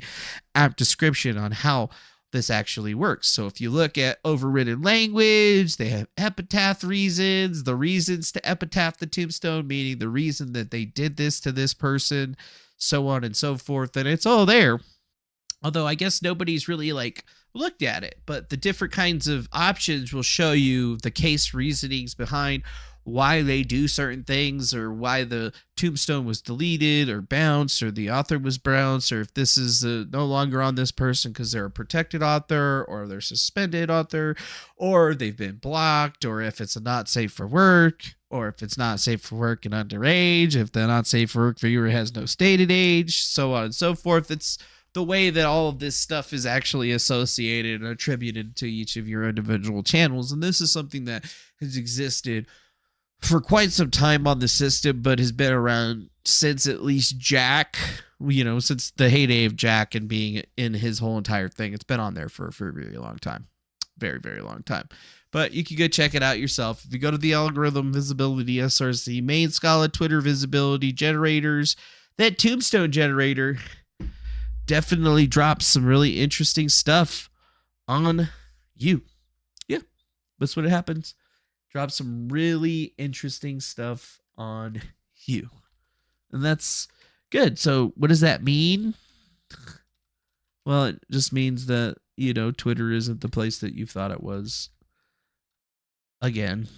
apt description on how this actually works. So if you look at overridden language, they have epitaph reasons, the reasons to epitaph the tombstone, meaning the reason that they did this to this person, so on and so forth. And it's all there. Although I guess nobody's really looked at it, but the different kinds of options will show you the case reasonings behind why they do certain things, or why the tombstone was deleted or bounced, or the author was bounced, or if this is no longer on this person because they're a protected author, or they're suspended author, or they've been blocked, or if it's not safe for work, or if it's not safe for work and underage, if the not safe for work viewer has no stated age, so on and so forth. It's the way that all of this stuff is actually associated and attributed to each of your individual channels. And this is something that has existed for quite some time on the system, but has been around since at least Jack, since the heyday of Jack and being in his whole entire thing. It's been on there for a very long time. Very, very long time. But you can go check it out yourself. If you go to the algorithm visibility SRC main Scala Twitter visibility generators, that Tombstone generator definitely drops some really interesting stuff on you. Yeah, that's what happens. Drop some really interesting stuff on you. And that's Good. So what does that mean? Well, it just means that, Twitter isn't the place that you thought it was. Again.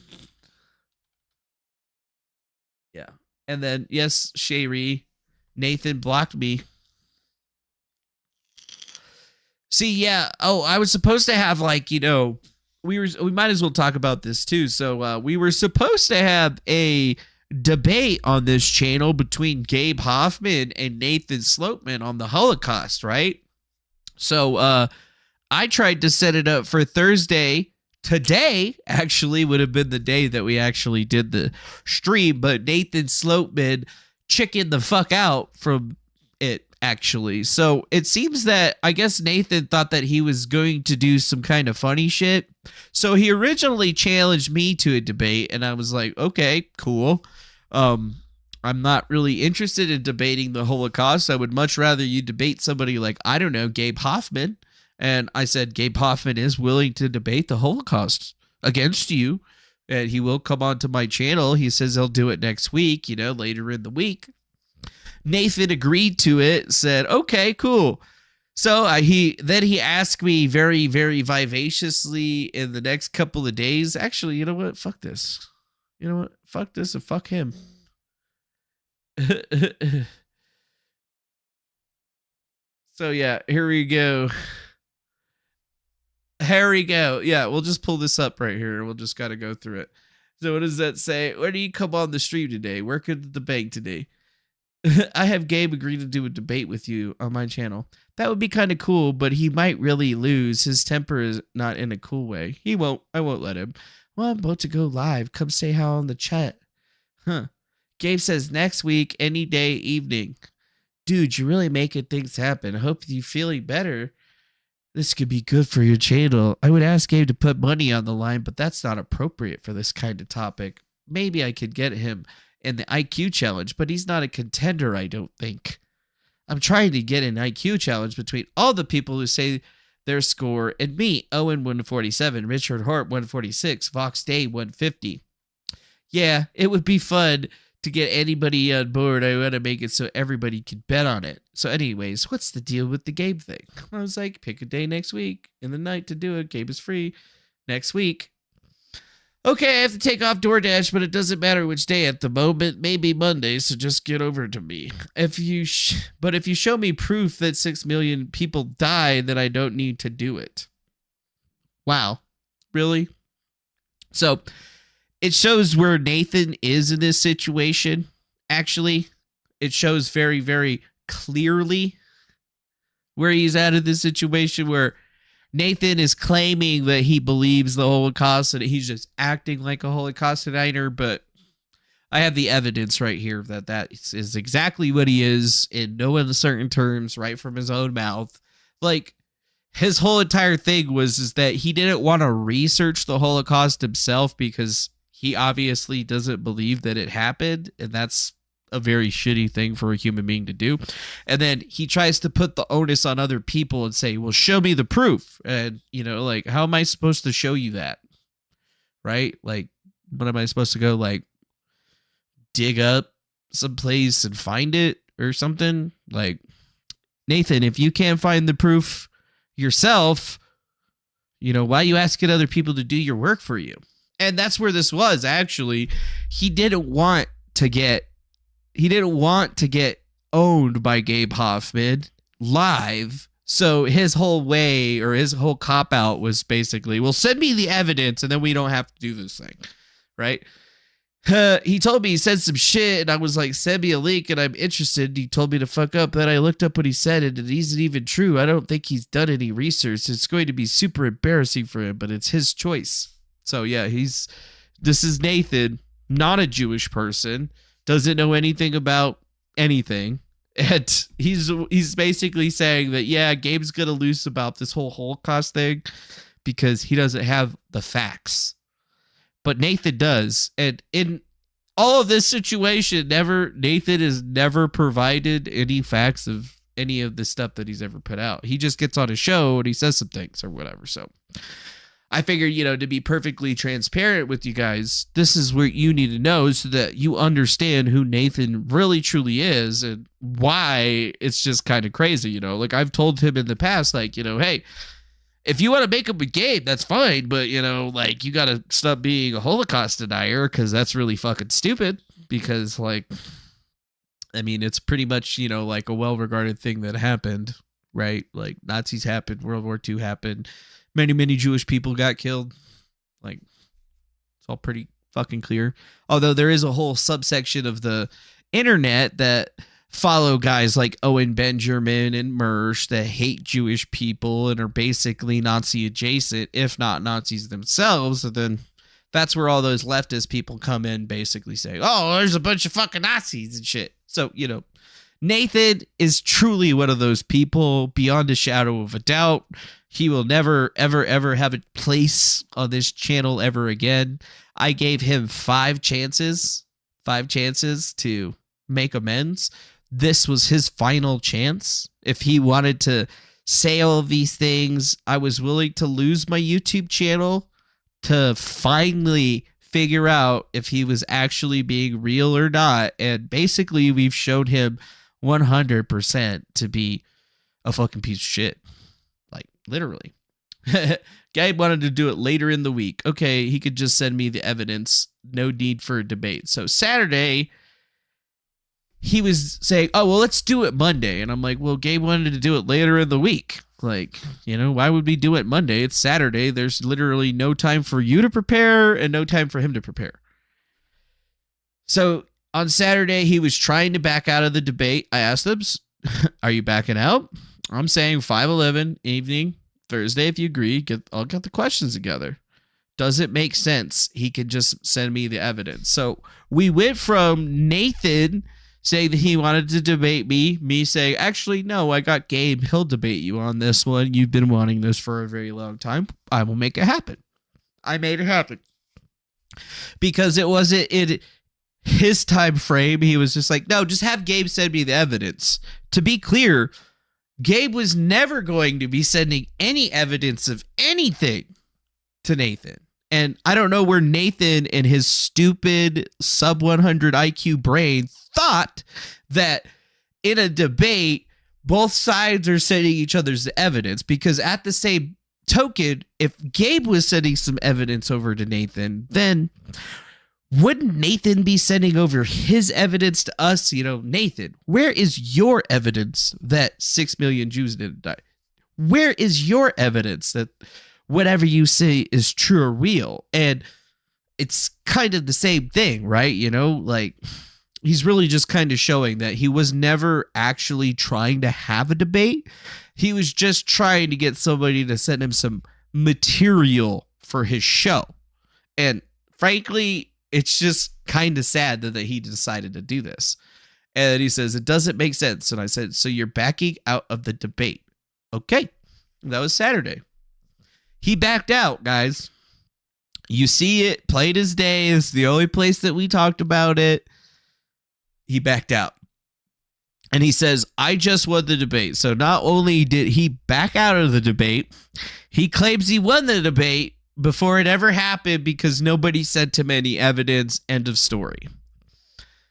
Yeah. And then, yes, Sherry, Nathan blocked me. See, yeah. Oh, I was supposed to have we might as well talk about this too. So we were supposed to have a debate on this channel between Gabe Hoffman and Nathan Slopeman on the Holocaust, right? So I tried to set it up for Thursday. Today actually would have been the day that we actually did the stream, but Nathan Slopeman chickened the fuck out from it, actually. So it seems that, I guess Nathan thought that he was going to do some kind of funny shit. So he originally challenged me to a debate, and I was like, okay, cool. I'm not really interested in debating the Holocaust. I would much rather you debate somebody like, I don't know, Gabe Hoffman. And I said, Gabe Hoffman is willing to debate the Holocaust against you. And he will come onto my channel. He says he'll do it next week, later in the week. Nathan agreed to it, said, okay, cool. So he asked me very, very vivaciously in the next couple of days. Actually, you know what? Fuck this. You know what? Fuck this and fuck him. So yeah, here we go. Here we go. Yeah, we'll just pull this up right here. We'll just got to go through it. So what does that say? Where do you come on the stream today? Where could the debate today? I have Gabe agree to do a debate with you on my channel. That would be kind of cool, but he might really lose. His temper is not in a cool way. He won't. I won't let him. Well, I'm about to go live. Come say hi on the chat. Huh. Gabe says next week, any day, evening. Dude, you're really making things happen. I hope you're feeling better. This could be good for your channel. I would ask Gabe to put money on the line, but that's not appropriate for this kind of topic. Maybe I could get him in the IQ challenge, but he's not a contender, I don't think. I'm trying to get an IQ challenge between all the people who say their score and me. Owen 147, Richard Hort 146, Vox Day 150. Yeah, it would be fun to get anybody on board. I want to make it so everybody could bet on it. So anyways, what's the deal with the Gabe thing? I was like, pick a day next week in the night to do it. Gabe is free next week. Okay, I have to take off DoorDash, but it doesn't matter which day at the moment. Maybe Monday, so just get over to me. If you show me proof that 6 million people died, then I don't need to do it. Wow. Really? So it shows where Nathan is in this situation. Actually, it shows very, very clearly where he's at in this situation, where Nathan is claiming that he believes the Holocaust and he's just acting like a Holocaust denier, but I have the evidence right here that is exactly what he is in no uncertain terms, right from his own mouth. Like, his whole entire thing is that he didn't want to research the Holocaust himself because he obviously doesn't believe that it happened, and that's a very shitty thing for a human being to do. And then he tries to put the onus on other people and say, well, show me the proof. And, like, how am I supposed to show you that? Right? Like, what am I supposed to go, like, dig up someplace and find it or something? Like, Nathan, if you can't find the proof yourself, why are you asking other people to do your work for you? And that's where this was, actually. He didn't want to get owned by Gabe Hoffman live. So his whole way, or his whole cop-out was basically, well, send me the evidence and then we don't have to do this thing, right? He told me he said some shit and I was like, send me a link and I'm interested. He told me to fuck up. Then I looked up what he said and it isn't even true. I don't think he's done any research. It's going to be super embarrassing for him, but it's his choice. So yeah, this is Nathan, not a Jewish person, doesn't know anything about anything. And he's basically saying that, yeah, Gabe's going to lose about this whole Holocaust thing because he doesn't have the facts. But Nathan does. And in all of this situation, Nathan has never provided any facts of any of the stuff that he's ever put out. He just gets on a show and he says some things or whatever. So I figured, to be perfectly transparent with you guys, this is what you need to know so that you understand who Nathan really truly is and why it's just kind of crazy, Like I've told him in the past, like, hey, if you want to make up a game, that's fine. But, like you got to stop being a Holocaust denier because that's really fucking stupid because it's pretty much, like a well-regarded thing that happened, right? Like Nazis happened, World War II happened. Many Jewish people got killed. Like, it's all pretty fucking clear. Although there is a whole subsection of the internet that follow guys like Owen Benjamin and Mersch that hate Jewish people and are basically Nazi adjacent, if not Nazis themselves. And then that's where all those leftist people come in basically saying, oh, there's a bunch of fucking Nazis and shit. So, Nathan is truly one of those people beyond a shadow of a doubt. He will never, ever, ever have a place on this channel ever again. I gave him 5 chances to make amends. This was his final chance. If he wanted to say all of these things, I was willing to lose my YouTube channel to finally figure out if he was actually being real or not. And basically, we've shown him 100% to be a fucking piece of shit. Like, literally. Gabe wanted to do it later in the week. Okay, he could just send me the evidence. No need for a debate. So Saturday, he was saying, oh, well, let's do it Monday. And I'm like, well, Gabe wanted to do it later in the week. Like, why would we do it Monday? It's Saturday. There's literally no time for you to prepare and no time for him to prepare. So on Saturday, he was trying to back out of the debate. I asked him, are you backing out? I'm saying 5/11 evening, Thursday, if you agree, I'll get the questions together. Does it make sense? He could just send me the evidence. So we went from Nathan saying that he wanted to debate me saying, actually, no, I got Gabe. He'll debate you on this one. You've been wanting this for a very long time. I will make it happen. I made it happen. Because it wasn't in his time frame. He was just like, no, just have Gabe send me the evidence. To be clear, Gabe was never going to be sending any evidence of anything to Nathan. And I don't know where Nathan in his stupid sub 100 IQ brain thought that in a debate, both sides are sending each other's evidence. Because at the same token, if Gabe was sending some evidence over to Nathan, then wouldn't Nathan be sending over his evidence to us? Nathan, where is your evidence that 6 million Jews didn't die? Where is your evidence that whatever you say is true or real? And it's kind of the same thing, right? Like he's really just kind of showing that he was never actually trying to have a debate. He was just trying to get somebody to send him some material for his show. And frankly, it's just kind of sad that he decided to do this. And he says, it doesn't make sense. And I said, so you're backing out of the debate. Okay. That was Saturday. He backed out, guys. You see it, plain as day. It's the only place that we talked about it. He backed out. And he says, I just won the debate. So not only did he back out of the debate, he claims he won the debate before it ever happened because nobody sent him any evidence. End of story.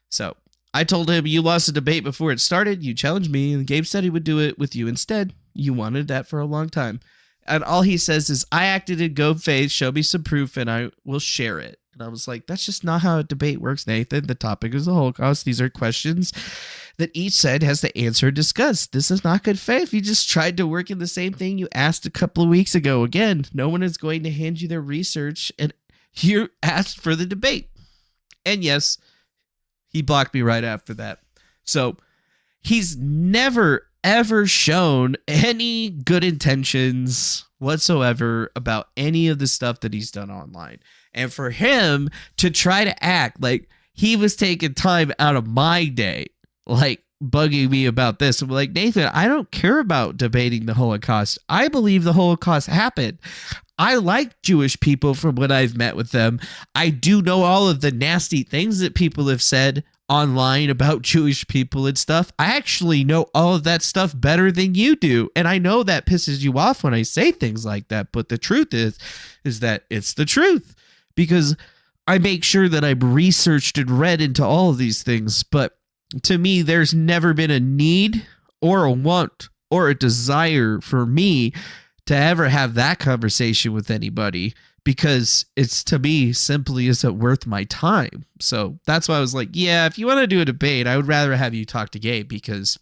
So I told him, you lost a debate before it started. You challenged me, and Gabe said he would do it with you instead. You wanted that for a long time. And all he says is, I acted in good faith, show me some proof, and I will share it. And I was like, that's just not how a debate works, Nathan. The topic is the Holocaust. These are questions that each side has to answer and discuss. This is not good faith. You just tried to work in the same thing you asked a couple of weeks ago. Again, no one is going to hand you their research, and you asked for the debate. And yes, he blocked me right after that. So he's never, ever shown any good intentions whatsoever about any of the stuff that he's done online. And for him to try to act like he was taking time out of my day, like bugging me about this. I'm like, Nathan, I don't care about debating the Holocaust. I believe the Holocaust happened. I like Jewish people from when I've met with them. I do know all of the nasty things that people have said. online about Jewish people and stuff. I actually know all of that stuff better than you do. And I know that pisses you off when I say things like that. But the truth is that it's the truth, because I make sure that I've researched and read into all of these things. But to me, there's never been a need or a want or a desire for me to ever have that conversation with anybody, because it's, to me, simply isn't worth my time. So that's why I was like, yeah, if you want to do a debate, I would rather have you talk to Gabe, because,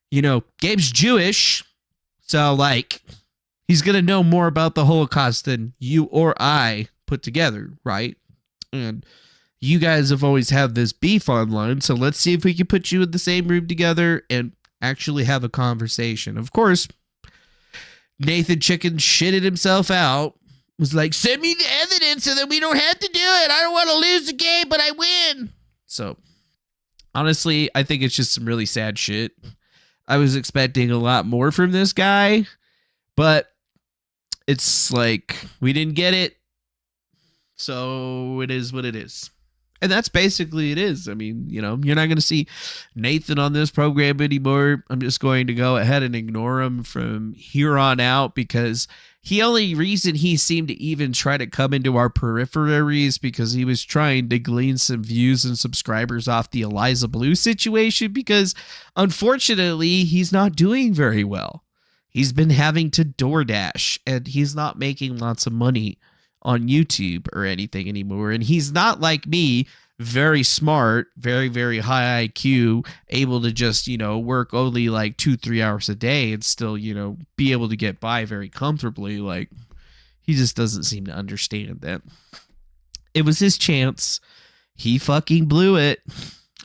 you know, Gabe's Jewish. So, like, he's going to know more about the Holocaust than you or I put together, right? And you guys have always had this beef online. So let's see if we can put you in the same room together and actually have a conversation. Of course, Nathan Chicken shitted himself out, was like, send me the evidence so that we don't have to do it. I don't want to lose the game, but I win. So honestly, I think it's just some really sad shit. I was expecting a lot more from this guy, but it's like, we didn't get it. So it is what it is. And that's basically it is. I mean, you know, you're not going to see Nathan on this program anymore. I'm just going to go ahead and ignore him from here on out, because the only reason he seemed to even try to come into our periphery is because he was trying to glean some views and subscribers off the Eliza Blue situation, because unfortunately, he's not doing very well. He's been having to DoorDash, and he's not making lots of money on YouTube or anything anymore. And he's not like me, very smart, very, very high IQ, able to just, you know, work only like 2-3 hours a day and still, you know, be able to get by very comfortably. Like, he just doesn't seem to understand that it was his chance. He fucking blew it.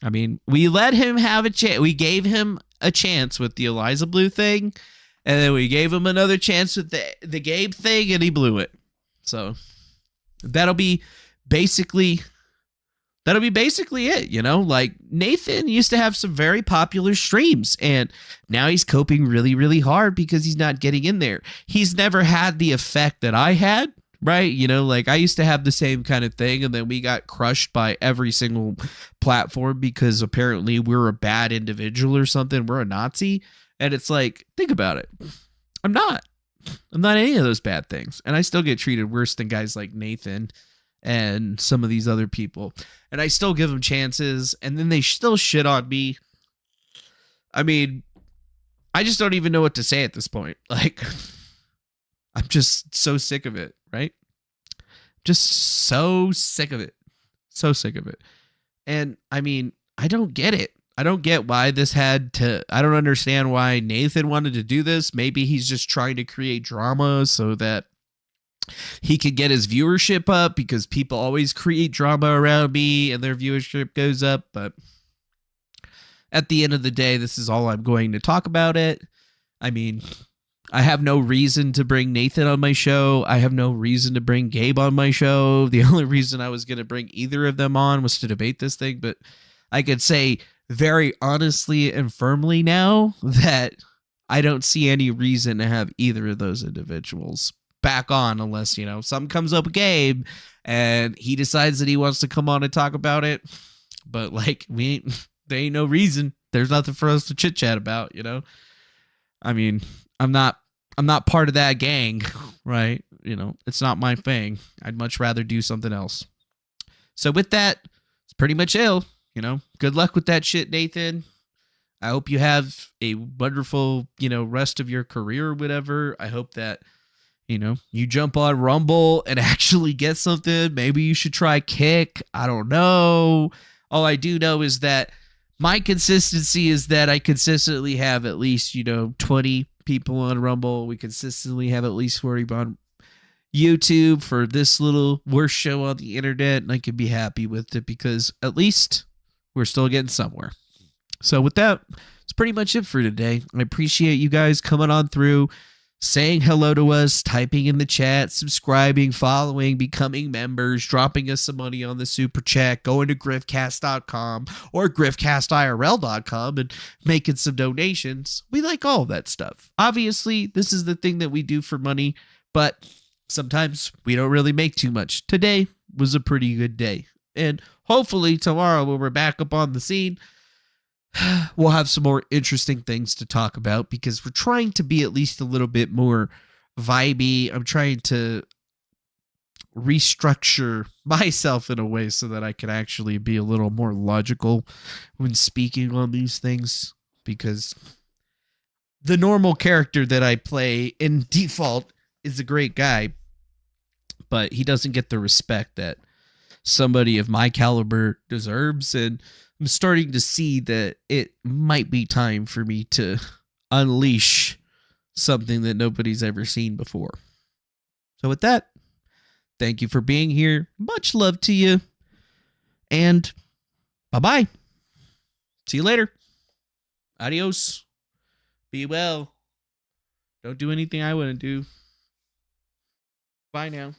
I mean, we let him have a chance. We gave him a chance with the Eliza Blue thing, and then we gave him another chance with the Gabe thing, and he blew it. So that'll be basically it, you know? Like, Nathan used to have some very popular streams, and now he's coping really, really hard because he's not getting in there. He's never had the effect that I had, right? You know, like, I used to have the same kind of thing, and then we got crushed by every single platform because apparently we're a bad individual or something. We're a Nazi. And it's like, think about it. I'm not any of those bad things. And I still get treated worse than guys like Nathan and some of these other people. And I still give them chances, and then they still shit on me. I mean, I just don't even know what to say at this point. Like, I'm just so sick of it, right? Just so sick of it. So sick of it. And I mean, I don't get it. I don't get why this had to, I don't understand why Nathan wanted to do this. Maybe he's just trying to create drama so that he could get his viewership up, because people always create drama around me and their viewership goes up. But at the end of the day, this is all I'm going to talk about it. I mean, I have no reason to bring Nathan on my show. I have no reason to bring Gabe on my show. The only reason I was going to bring either of them on was to debate this thing. But I could say very honestly and firmly now that I don't see any reason to have either of those individuals back on, unless, you know, something comes up with Gabe and he decides that he wants to come on and talk about it. But like, there ain't no reason. There's nothing for us to chit chat about, you know? I mean, I'm not part of that gang, right? You know, it's not my thing. I'd much rather do something else. So with that, it's pretty much it. You know, good luck with that shit, Nathan. I hope you have a wonderful, you know, rest of your career or whatever. I hope that, you know, you jump on Rumble and actually get something. Maybe you should try Kick. I don't know. All I do know is that my consistency is that I consistently have at least, you know, 20 people on Rumble. We consistently have at least 40 on YouTube for this little worst show on the internet. And I can be happy with it because at least we're still getting somewhere. So with that, it's pretty much it for today. I appreciate you guys coming on through, saying hello to us, typing in the chat, subscribing, following, becoming members, dropping us some money on the super chat, going to griftcast.com or griftcastirl.com and making some donations. We like all of that stuff. Obviously, this is the thing that we do for money, but sometimes we don't really make too much. Today was a pretty good day. And hopefully tomorrow when we're back up on the scene, we'll have some more interesting things to talk about because we're trying to be at least a little bit more vibey. I'm trying to restructure myself in a way so that I can actually be a little more logical when speaking on these things, because the normal character that I play in default is a great guy, but he doesn't get the respect that somebody of my caliber deserves. And I'm starting to see that it might be time for me to unleash something that nobody's ever seen before. So with that, thank you for being here. Much love to you. And bye-bye. See you later. Adios. Be well. Don't do anything I wouldn't do. Bye now.